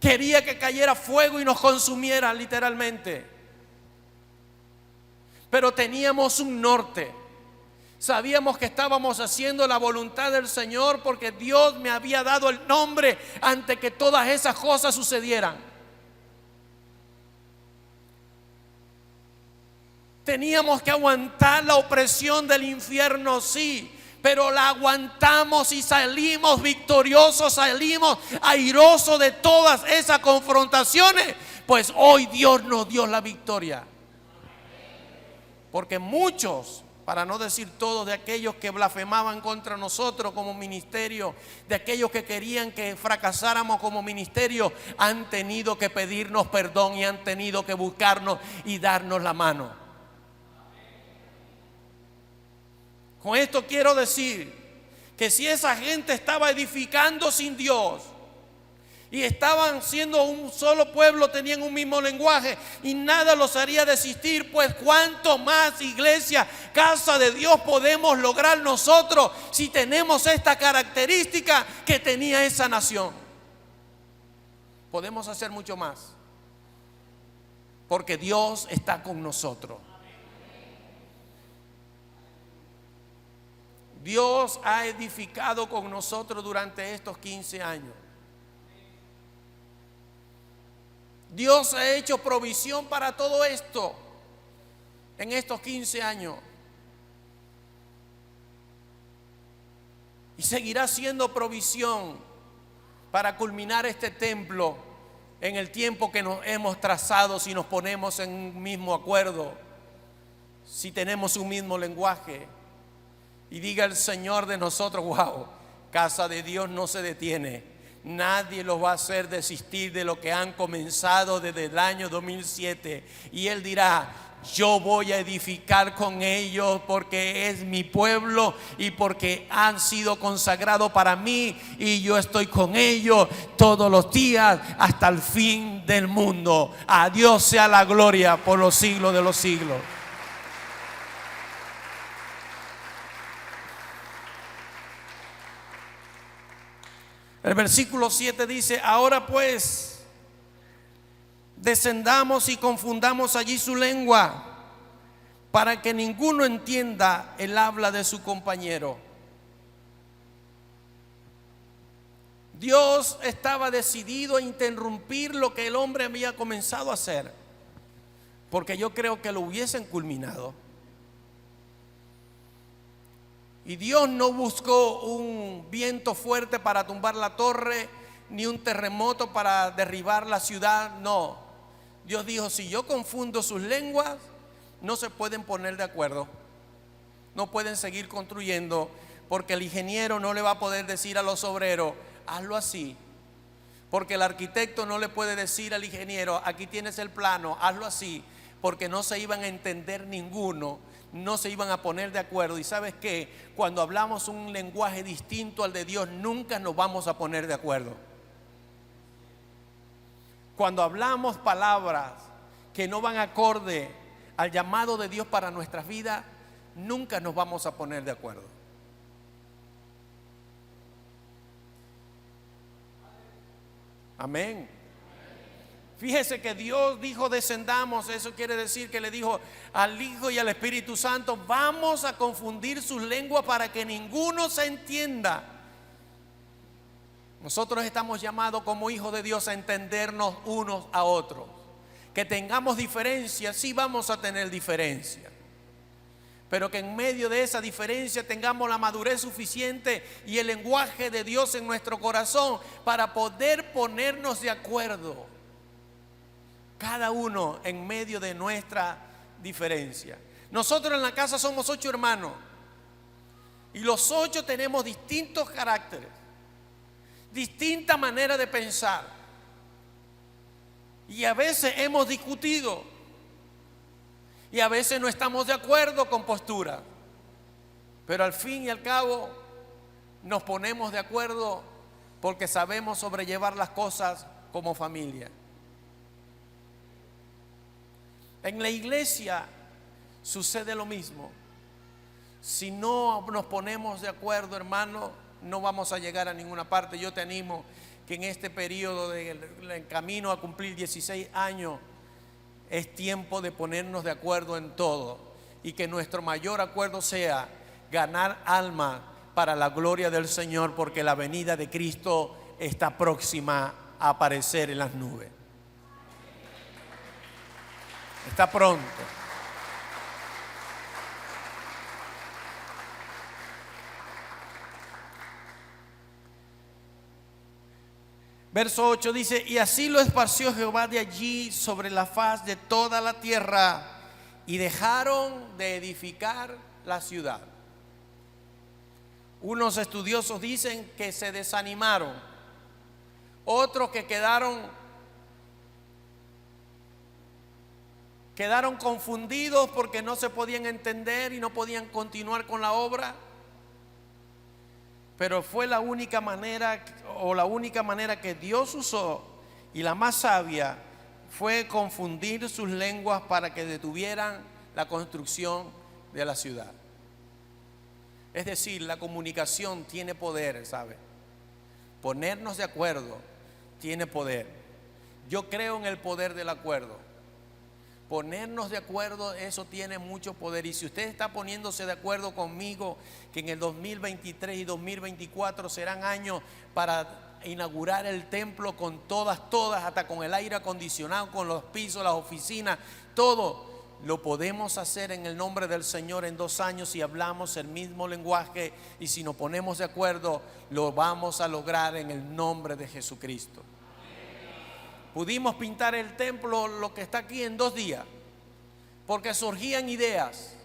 Quería que cayera fuego y nos consumiera literalmente. Pero teníamos un norte. Sabíamos que estábamos haciendo la voluntad del Señor, porque Dios me había dado el nombre antes que todas esas cosas sucedieran. Teníamos que aguantar la opresión del infierno, sí, pero la aguantamos y salimos victoriosos, salimos airosos de todas esas confrontaciones, pues hoy Dios nos dio la victoria. Porque muchos, para no decir todos, de aquellos que blasfemaban contra nosotros como ministerio, de aquellos que querían que fracasáramos como ministerio, han tenido que pedirnos perdón y han tenido que buscarnos y darnos la mano. Con esto quiero decir que si esa gente estaba edificando sin Dios y estaban siendo un solo pueblo, tenían un mismo lenguaje y nada los haría desistir, pues cuánto más, iglesia, Casa de Dios, podemos lograr nosotros si tenemos esta característica que tenía esa nación. Podemos hacer mucho más, porque Dios está con nosotros. Dios ha edificado con nosotros durante estos 15 años. Dios ha hecho provisión para todo esto en estos 15 años. y seguirá siendo provisión para culminar este templo en el tiempo que nos hemos trazado, si nos ponemos en un mismo acuerdo, si tenemos un mismo lenguaje. Y diga el Señor de nosotros: wow, casa de Dios no se detiene. Nadie los va a hacer desistir de lo que han comenzado desde el año 2007. Y Él dirá: yo voy a edificar con ellos, porque es mi pueblo y porque han sido consagrados para mí, y yo estoy con ellos todos los días hasta el fin del mundo. A Dios sea la gloria por los siglos de los siglos. El versículo 7 dice: ahora pues, descendamos y confundamos allí su lengua, para que ninguno entienda el habla de su compañero. Dios estaba decidido a interrumpir lo que el hombre había comenzado a hacer, porque yo creo que lo hubiesen culminado. Y Dios no buscó un viento fuerte para tumbar la torre, ni un terremoto para derribar la ciudad. No, Dios dijo: si yo confundo sus lenguas, no se pueden poner de acuerdo, no pueden seguir construyendo, porque el ingeniero no le va a poder decir a los obreros: hazlo así, porque el arquitecto no le puede decir al ingeniero: aquí tienes el plano, hazlo así, porque no se iban a entender ninguno, no se iban a poner de acuerdo. Y sabes que cuando hablamos un lenguaje distinto al de Dios, nunca nos vamos a poner de acuerdo. Cuando hablamos palabras que no van acorde al llamado de Dios para nuestras vidas, nunca nos vamos a poner de acuerdo. Amén. Fíjese que Dios dijo: descendamos. Eso quiere decir que le dijo al Hijo y al Espíritu Santo: vamos a confundir sus lenguas para que ninguno se entienda. Nosotros estamos llamados como hijos de Dios a entendernos unos a otros. Que tengamos diferencias, sí vamos a tener diferencias, pero que en medio de esa diferencia tengamos la madurez suficiente y el lenguaje de Dios en nuestro corazón para poder ponernos de acuerdo, cada uno en medio de nuestra diferencia. Nosotros en la casa somos 8 hermanos, y los 8 tenemos distintos caracteres, distinta manera de pensar, y a veces hemos discutido, y a veces no estamos de acuerdo con postura, pero al fin y al cabo nos ponemos de acuerdo porque sabemos sobrellevar las cosas como familia. En la iglesia sucede lo mismo. Si no nos ponemos de acuerdo, hermano, no vamos a llegar a ninguna parte. Yo te animo que en este periodo del camino a cumplir 16 años es tiempo de ponernos de acuerdo en todo, y que nuestro mayor acuerdo sea ganar alma para la gloria del Señor, porque la venida de Cristo está próxima a aparecer en las nubes. Está pronto. Verso 8 dice: y así lo esparció Jehová de allí sobre la faz de toda la tierra, y dejaron de edificar la ciudad. Unos estudiosos dicen que se desanimaron, otros que quedaron confundidos porque no se podían entender y no podían continuar con la obra. Pero fue la única manera que Dios usó, y la más sabia, fue confundir sus lenguas para que detuvieran la construcción de la ciudad. Es decir, la comunicación tiene poder, ¿sabe? Ponernos de acuerdo tiene poder. Yo creo en el poder del acuerdo. Ponernos de acuerdo, eso tiene mucho poder. Y si usted está poniéndose de acuerdo conmigo que en el 2023 y 2024 serán años para inaugurar el templo con todas, hasta con el aire acondicionado, con los pisos, las oficinas, todo. lo podemos hacer en el nombre del Señor en 2 años si hablamos el mismo lenguaje y si nos ponemos de acuerdo, lo vamos a lograr en el nombre de Jesucristo. Pudimos pintar el templo, lo que está aquí, en 2 días, porque surgían ideas.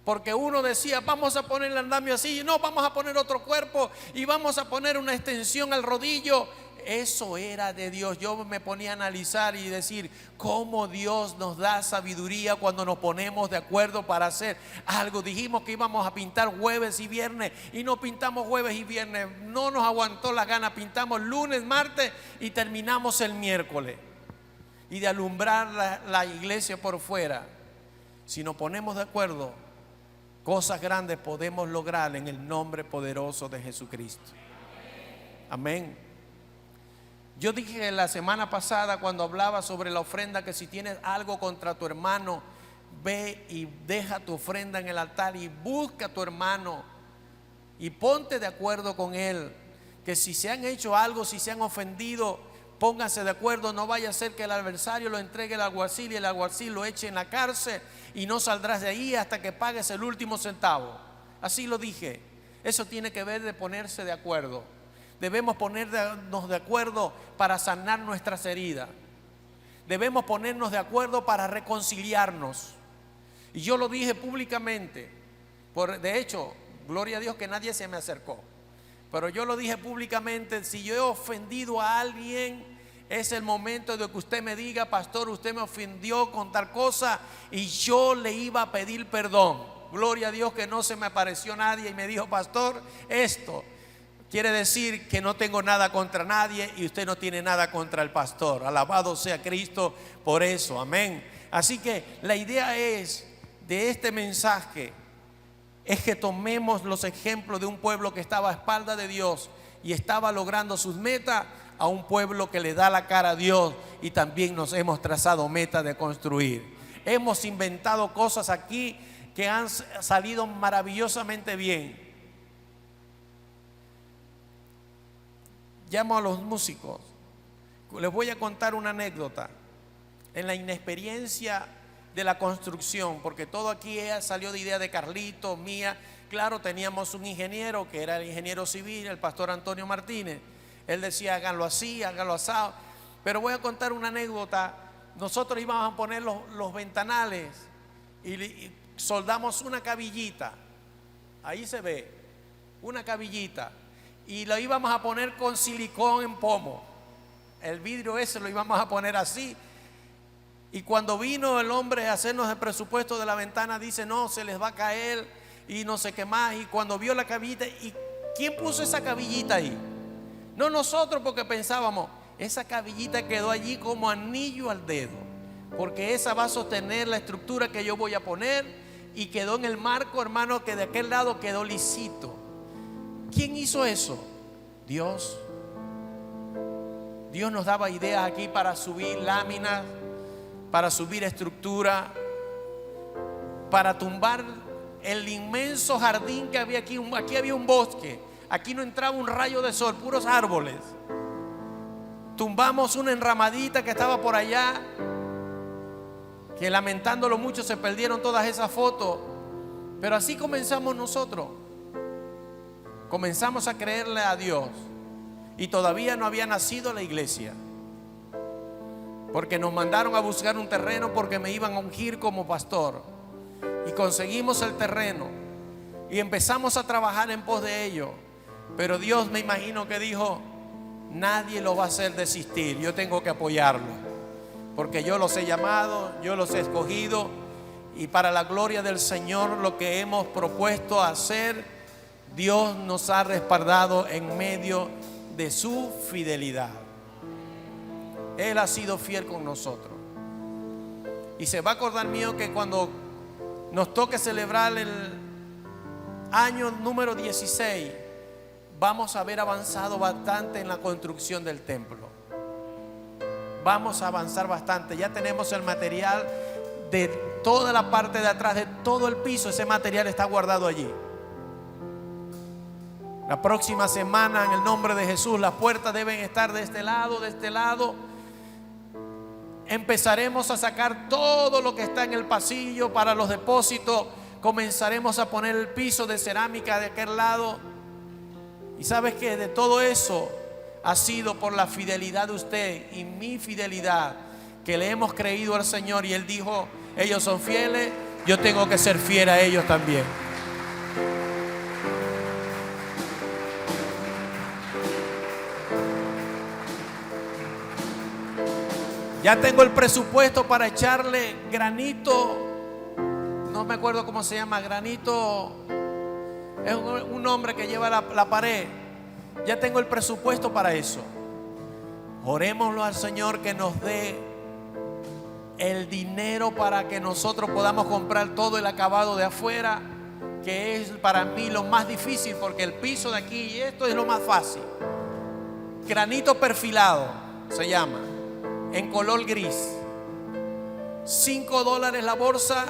Porque uno decía, vamos a poner el andamio así, no, vamos a poner otro cuerpo y vamos a poner una extensión al rodillo. Eso era de Dios. Yo me ponía a analizar y decir cómo Dios nos da sabiduría cuando nos ponemos de acuerdo para hacer algo. Dijimos que íbamos a pintar jueves y viernes y no pintamos jueves y viernes. No nos aguantó la gana, pintamos lunes, martes y terminamos el miércoles. Y de alumbrar la iglesia por fuera, si nos ponemos de acuerdo, cosas grandes podemos lograr en el nombre poderoso de Jesucristo. Amén. Yo dije la semana pasada cuando hablaba sobre la ofrenda que si tienes algo contra tu hermano, ve y deja tu ofrenda en el altar y busca a tu hermano y ponte de acuerdo con él. Que si se han hecho algo, si se han ofendido, pónganse de acuerdo. No vaya a ser que el adversario lo entregue al alguacil y el alguacil lo eche en la cárcel y no saldrás de ahí hasta que pagues el último centavo. Así lo dije. Eso tiene que ver de ponerse de acuerdo. Debemos ponernos de acuerdo para sanar nuestras heridas. Debemos ponernos de acuerdo para reconciliarnos. Y yo lo dije públicamente. De hecho, gloria a Dios que nadie se me acercó. Pero yo lo dije públicamente: si yo he ofendido a alguien, es el momento de que usted me diga, pastor, usted me ofendió con tal cosa, y yo le iba a pedir perdón. Gloria a Dios que no se me apareció nadie y me dijo, pastor, esto quiere decir que no tengo nada contra nadie y usted no tiene nada contra el pastor. Alabado sea Cristo por eso, amén. Así que la idea es de este mensaje es que tomemos los ejemplos de un pueblo que estaba a espaldas de Dios y estaba logrando sus metas, a un pueblo que le da la cara a Dios y también nos hemos trazado metas de construir. Hemos inventado cosas aquí que han salido maravillosamente bien. Llamo a los músicos. Les voy a contar una anécdota. En la inexperiencia de la construcción, porque todo aquí salió de idea de Carlito, mía. Claro, teníamos un ingeniero que era el ingeniero civil, el pastor Antonio Martínez. Él decía, háganlo así, háganlo asado. Pero voy a contar una anécdota. Nosotros íbamos a poner los ventanales y soldamos una cabillita. Ahí se ve, una cabillita. Y lo íbamos a poner con silicón en pomo. El vidrio ese lo íbamos a poner así. Y cuando vino el hombre a hacernos el presupuesto de la ventana, dice, no, se les va a caer y no sé qué más. Y cuando vio la cabillita, ¿y quién puso esa cabillita ahí? No nosotros, porque pensábamos, esa cabillita quedó allí como anillo al dedo, porque esa va a sostener la estructura que yo voy a poner. Y quedó en el marco, hermano, que de aquel lado quedó lisito. ¿Quién hizo eso? Dios. Dios nos daba ideas aquí para subir láminas, para subir estructura, para tumbar el inmenso jardín que había aquí. Aquí había un bosque, aquí no entraba un rayo de sol, puros árboles. Tumbamos una enramadita que estaba por allá, que lamentándolo mucho se perdieron todas esas fotos. Pero así comenzamos nosotros. Comenzamos a creerle a Dios y todavía no había nacido la iglesia, porque nos mandaron a buscar un terreno porque me iban a ungir como pastor, y conseguimos el terreno y empezamos a trabajar en pos de ello. Pero Dios, me imagino que dijo, nadie lo va a hacer desistir, yo tengo que apoyarlo, porque yo los he llamado, yo los he escogido, y para la gloria del Señor lo que hemos propuesto hacer, Dios nos ha respaldado en medio de su fidelidad. Él ha sido fiel con nosotros. Y se va a acordar mío que cuando nos toque celebrar el año número 16, vamos a haber avanzado bastante en la construcción del templo. Vamos a avanzar bastante. Ya tenemos el material de toda la parte de atrás, de todo el piso. Ese material está guardado allí. La próxima semana, en el nombre de Jesús, las puertas deben estar de este lado, empezaremos a sacar todo lo que está en el pasillo para los depósitos. Comenzaremos a poner el piso de cerámica de aquel lado. Y sabes que de todo eso ha sido por la fidelidad de usted y mi fidelidad, que le hemos creído al Señor. Y Él dijo: ellos son fieles, yo tengo que ser fiel a ellos también. Ya tengo el presupuesto para echarle granito. No me acuerdo cómo se llama, granito. Es un nombre que lleva la pared. Ya tengo el presupuesto para eso. Orémoslo al Señor que nos dé el dinero para que nosotros podamos comprar todo el acabado de afuera, que es para mí lo más difícil, porque el piso de aquí y esto es lo más fácil. Granito perfilado se llama, en color gris. $5 la bolsa,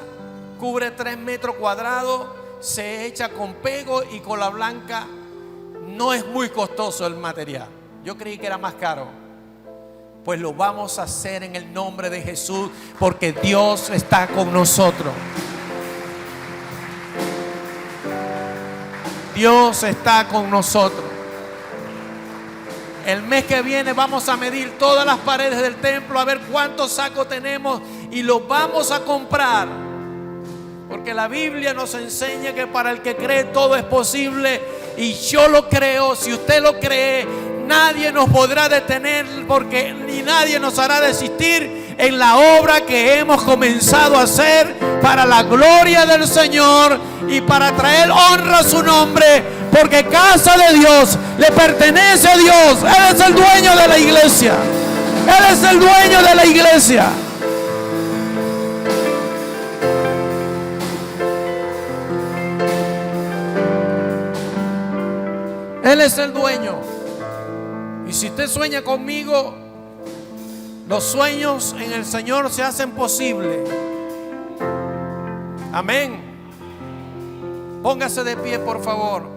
cubre 3 metros cuadrados, se echa con pego y cola blanca. No es muy costoso el material. Yo creí que era más caro. Pues lo vamos a hacer en el nombre de Jesús, porque Dios está con nosotros. Dios está con nosotros. El mes que viene vamos a medir todas las paredes del templo, a ver cuántos sacos tenemos, y los vamos a comprar. Porque la Biblia nos enseña que para el que cree todo es posible. Y yo lo creo. Si usted lo cree, nadie nos podrá detener, porque ni nadie nos hará desistir en la obra que hemos comenzado a hacer para la gloria del Señor y para traer honra a su nombre, porque casa de Dios le pertenece a Dios. Él es el dueño de la iglesia. Él es el dueño de la iglesia. Él es el dueño. Y si usted sueña conmigo, los sueños en el Señor se hacen posibles. Amén. Póngase de pie, por favor.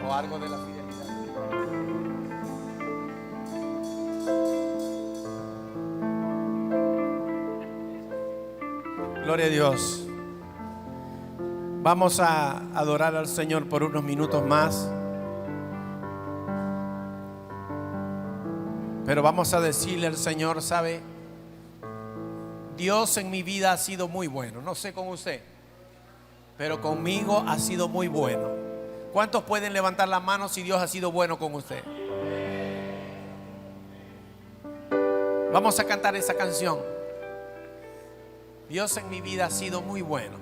Algo de la fidelidad. Gloria a Dios. Vamos a adorar al Señor por unos minutos más. Pero vamos a decirle al Señor: ¿sabe? Dios en mi vida ha sido muy bueno. No sé con usted, pero conmigo ha sido muy bueno. ¿Cuántos pueden levantar la mano si Dios ha sido bueno con usted? Vamos a cantar esa canción. Dios en mi vida ha sido muy bueno.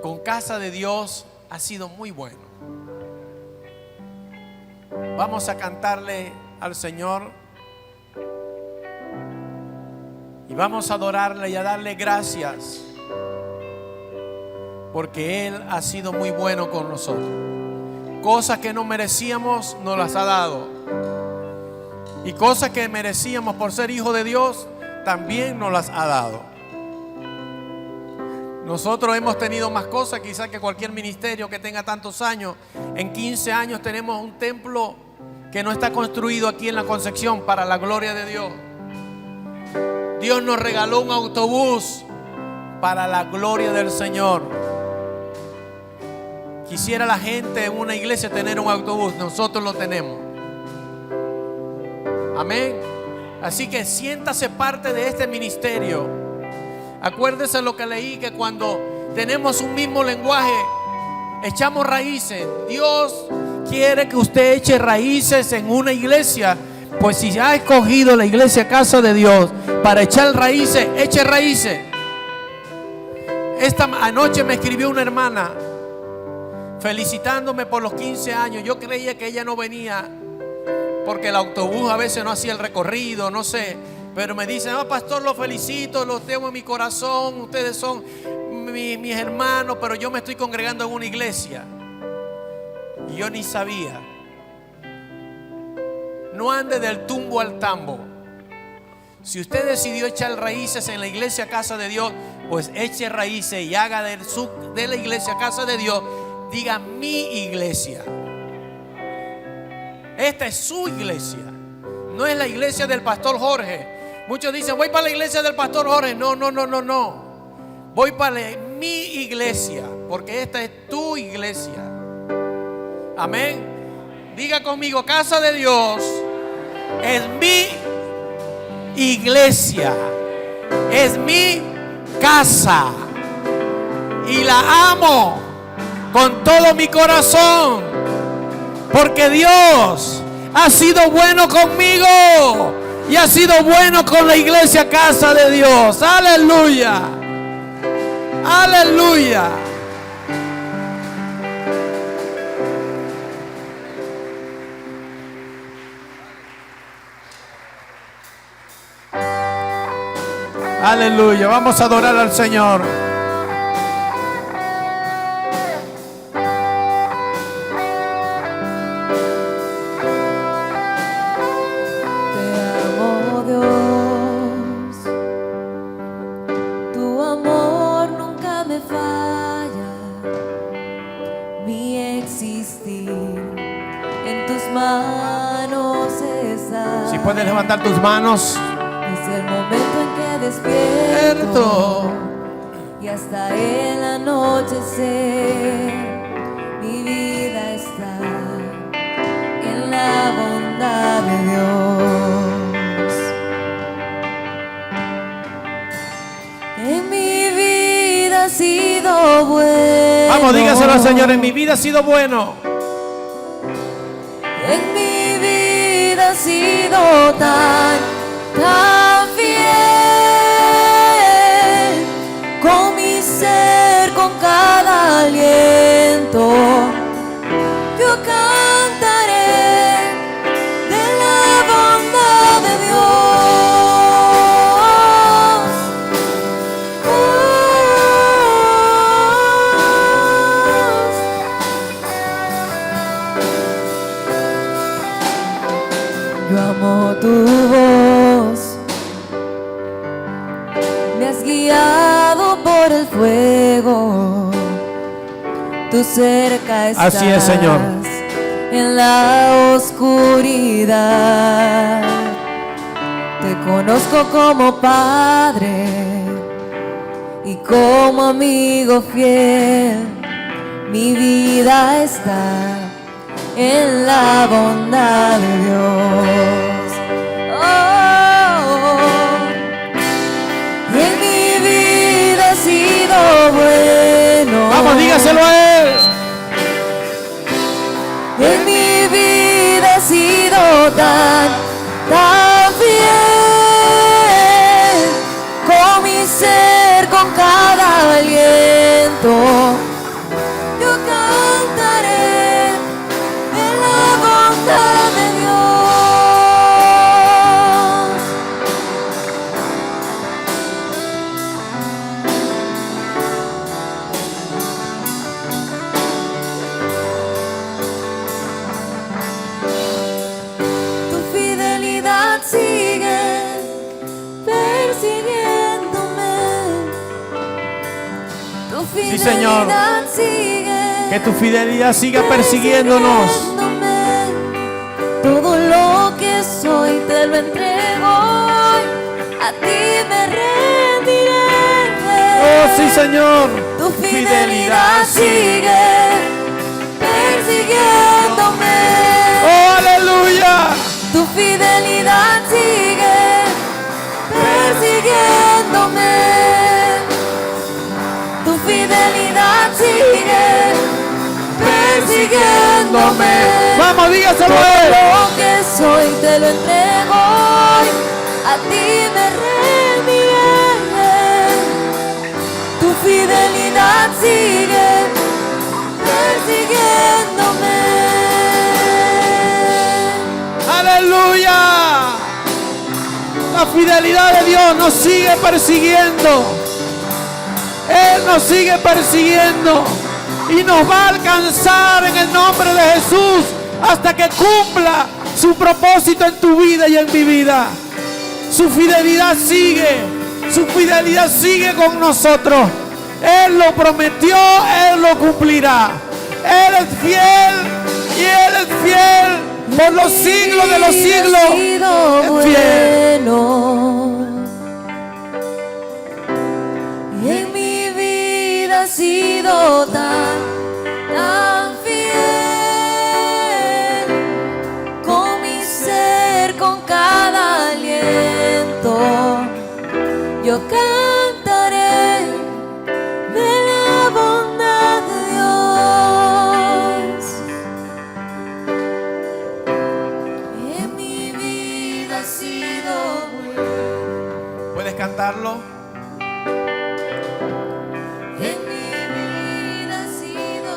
Con casa de Dios ha sido muy bueno. Vamos a cantarle al Señor y vamos a adorarle y a darle gracias, porque Él ha sido muy bueno con nosotros. Cosas que no merecíamos nos las ha dado, y cosas que merecíamos por ser hijo de Dios también nos las ha dado. Nosotros hemos tenido más cosas quizás que cualquier ministerio que tenga tantos años. En 15 años tenemos un templo que no está construido aquí en la Concepción, para la gloria de Dios. Dios nos regaló un autobús para la gloria del Señor. Quisiera la gente en una iglesia tener un autobús. Nosotros lo tenemos. Amén. Así que siéntase parte de este ministerio. Acuérdese lo que leí, que cuando tenemos un mismo lenguaje, echamos raíces. Dios quiere que usted eche raíces en una iglesia. Pues si ha escogido la iglesia Casa de Dios para echar raíces, eche raíces. Esta anoche me escribió una hermana felicitándome por los 15 años. Yo creía que ella no venía porque el autobús a veces no hacía el recorrido, no sé. Pero me dicen, pastor, los felicito, los tengo en mi corazón, ustedes son mis hermanos, pero yo me estoy congregando en una iglesia. Y yo ni sabía. No ande del tumbo al tambo. Si usted decidió echar raíces en la iglesia Casa de Dios, pues eche raíces y haga de la iglesia Casa de Dios, diga mi iglesia. Esta es su iglesia, no es la iglesia del pastor Jorge. Muchos dicen, voy para la iglesia del pastor Jorge. No. Voy para mi iglesia, porque esta es tu iglesia. Amén. Diga conmigo, Casa de Dios es mi iglesia, es mi casa y la amo con todo mi corazón, porque Dios ha sido bueno conmigo y ha sido bueno con la iglesia Casa de Dios. Aleluya, aleluya. Aleluya, vamos a adorar al Señor. Te amo, Dios, tu amor nunca me falla, mi existir en tus manos está. Si puedes levantar tus manos. Desde el momento en que despierto y hasta el anochecer, mi vida está en la bondad de Dios. En mi vida ha sido bueno. Vamos, dígaselo al Señor, en mi vida ha sido bueno. En mi vida ha sido tan fiel, con mi ser, con cada aliento, yo cantaré de la bondad de Dios. Yo amo tu voz, me has guiado por el fuego, tú cerca estás. Así es, Señor. En la oscuridad te conozco como Padre y como amigo fiel. Mi vida está en la bondad de Dios. Y en mi vida ha sido bueno. Vamos, dígaselo a Él. En mi vida ha sido tan fiel, con mi ser, con cada aliento, yo cantaré en la bondad de Dios. Tu fidelidad sigue persiguiéndome. Tu Sí, Señor. fidelidad sigue. Que tu fidelidad siga persiguiéndonos. Todo lo que soy te lo entrego hoy, a ti me rendiré. Oh, sí, Señor. Tu fidelidad sigue persiguiéndome. Oh, aleluya. Tu fidelidad sigue persiguiéndome. Tu fidelidad sigue persiguiéndome. Vamos, dígaselo Todo a Él. lo que soy te lo entrego hoy, a ti me rendiré. Tu fidelidad sigue persiguiéndome. Aleluya. La fidelidad de Dios nos sigue persiguiendo. Él nos sigue persiguiendo y nos va a alcanzar en el nombre de Jesús hasta que cumpla su propósito en tu vida y en mi vida. Su fidelidad sigue con nosotros. Él lo prometió, Él lo cumplirá. Él es fiel y Él es fiel por los siglos de los siglos. Es fiel. Y en mi vida ha sido tan fiel. Con mi ser, con cada aliento, yo cantaré de la bondad de Dios. Y en mi vida ha sido bueno. ¿Puedes cantarlo? En mi vida ha sido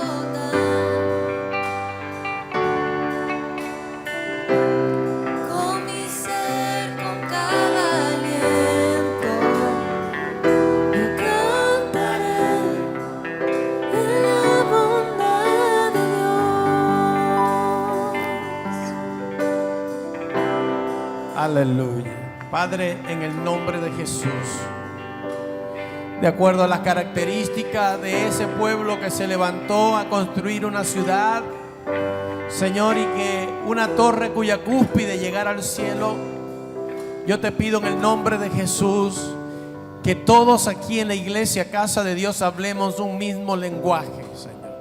con mi ser, con cada aliento, yo cantaré de la bondad de Dios. Aleluya. Padre, en el nombre de Jesús, de acuerdo a las características de ese pueblo que se levantó a construir una ciudad, Señor, y que una torre cuya cúspide llegara al cielo, yo te pido en el nombre de Jesús que todos aquí en la iglesia, casa de Dios, hablemos un mismo lenguaje, Señor.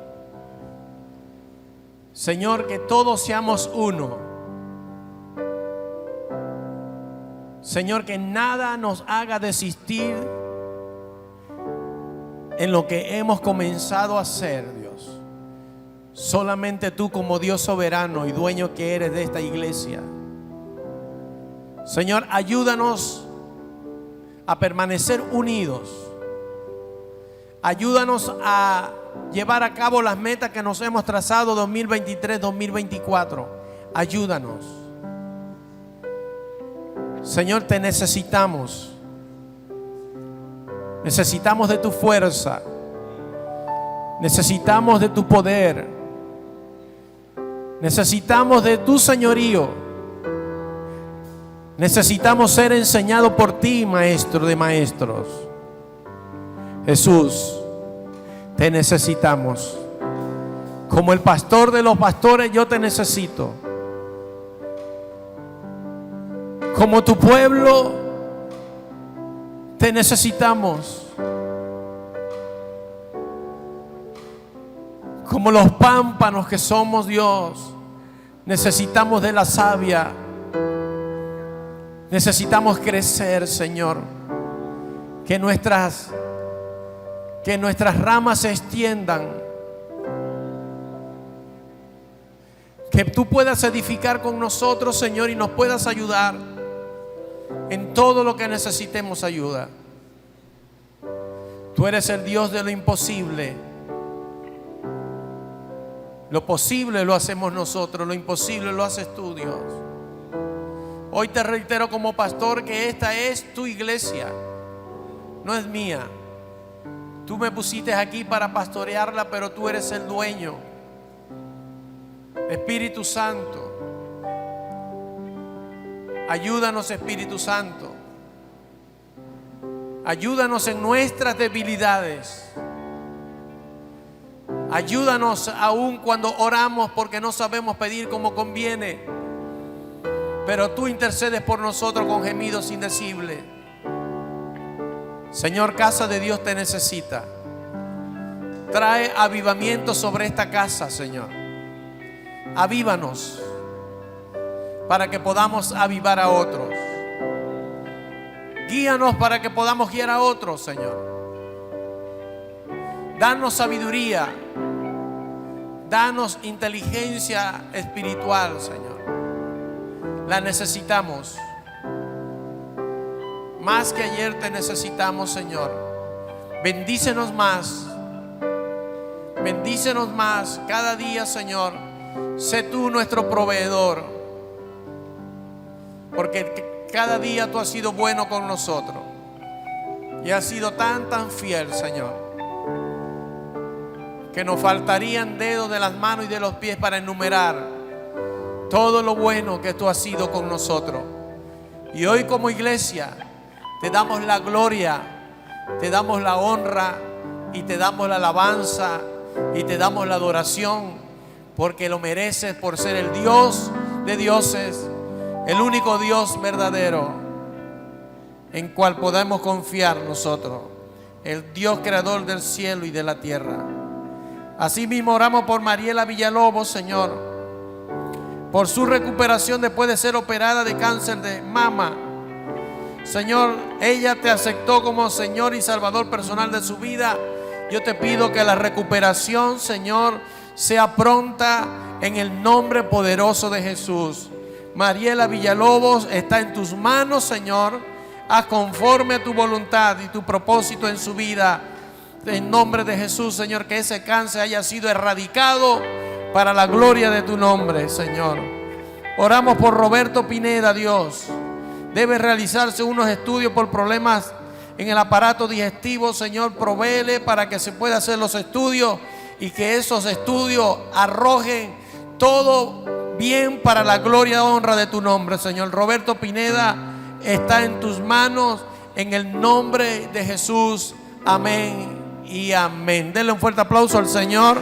Señor, que todos seamos uno. Señor, que nada nos haga desistir en lo que hemos comenzado a hacer, Dios. Solamente tú, como Dios soberano y dueño que eres de esta iglesia. Señor, ayúdanos a permanecer unidos. Ayúdanos a llevar a cabo las metas que nos hemos trazado 2023, 2024. Ayúdanos. Señor, te necesitamos. Necesitamos de tu fuerza. Necesitamos de tu poder. Necesitamos de tu señorío. Necesitamos ser enseñados por ti, Maestro de maestros. Jesús, te necesitamos. Como el pastor de los pastores, yo te necesito. Como tu pueblo, te necesitamos. Como los pámpanos que somos, Dios, necesitamos de la savia. Necesitamos crecer, Señor. Que nuestras ramas se extiendan. Que tú puedas edificar con nosotros, Señor, y nos puedas ayudar en todo lo que necesitemos ayuda. Tú eres el Dios de lo imposible. Lo posible lo hacemos nosotros, lo imposible lo haces tú, Dios. Hoy te reitero como pastor que esta es tu iglesia, no es mía. Tú me pusiste aquí para pastorearla, pero tú eres el dueño. Espíritu Santo, ayúdanos, Espíritu Santo. Ayúdanos en nuestras debilidades. Ayúdanos aún cuando oramos porque no sabemos pedir como conviene. Pero tú intercedes por nosotros con gemidos indecibles. Señor, casa de Dios te necesita. Trae avivamiento sobre esta casa, Señor. Avívanos para que podamos avivar a otros. Guíanos para que podamos guiar a otros, Señor. Danos sabiduría. Danos inteligencia espiritual, Señor. La necesitamos. Más que ayer te necesitamos, Señor. Bendícenos más. Bendícenos más cada día, Señor. Sé tú nuestro proveedor. Porque Cada día tú has sido bueno con nosotros. Y has sido tan fiel, Señor, que nos faltarían dedos de las manos y de los pies para enumerar todo lo bueno que tú has sido con nosotros. Y hoy como iglesia te damos la gloria, te damos la honra y te damos la alabanza y te damos la adoración, porque lo mereces por ser el Dios de dioses, el único Dios verdadero en cual podemos confiar nosotros, el Dios creador del cielo y de la tierra. Asimismo oramos por Mariela Villalobos, Señor, por su recuperación después de ser operada de cáncer de mama. Señor, ella te aceptó como Señor y Salvador personal de su vida. Yo te pido que la recuperación, Señor, sea pronta en el nombre poderoso de Jesús. Mariela Villalobos está en tus manos, Señor. Haz conforme a tu voluntad y tu propósito en su vida. En nombre de Jesús, Señor, que ese cáncer haya sido erradicado para la gloria de tu nombre, Señor. Oramos por Roberto Pineda, Dios. Debe realizarse unos estudios por problemas en el aparato digestivo, Señor. Provéele para que se pueda hacer los estudios y que esos estudios arrojen todo bien para la gloria y honra de tu nombre, Señor. Roberto Pineda está en tus manos, en el nombre de Jesús. Amén y amén. Denle un fuerte aplauso al Señor.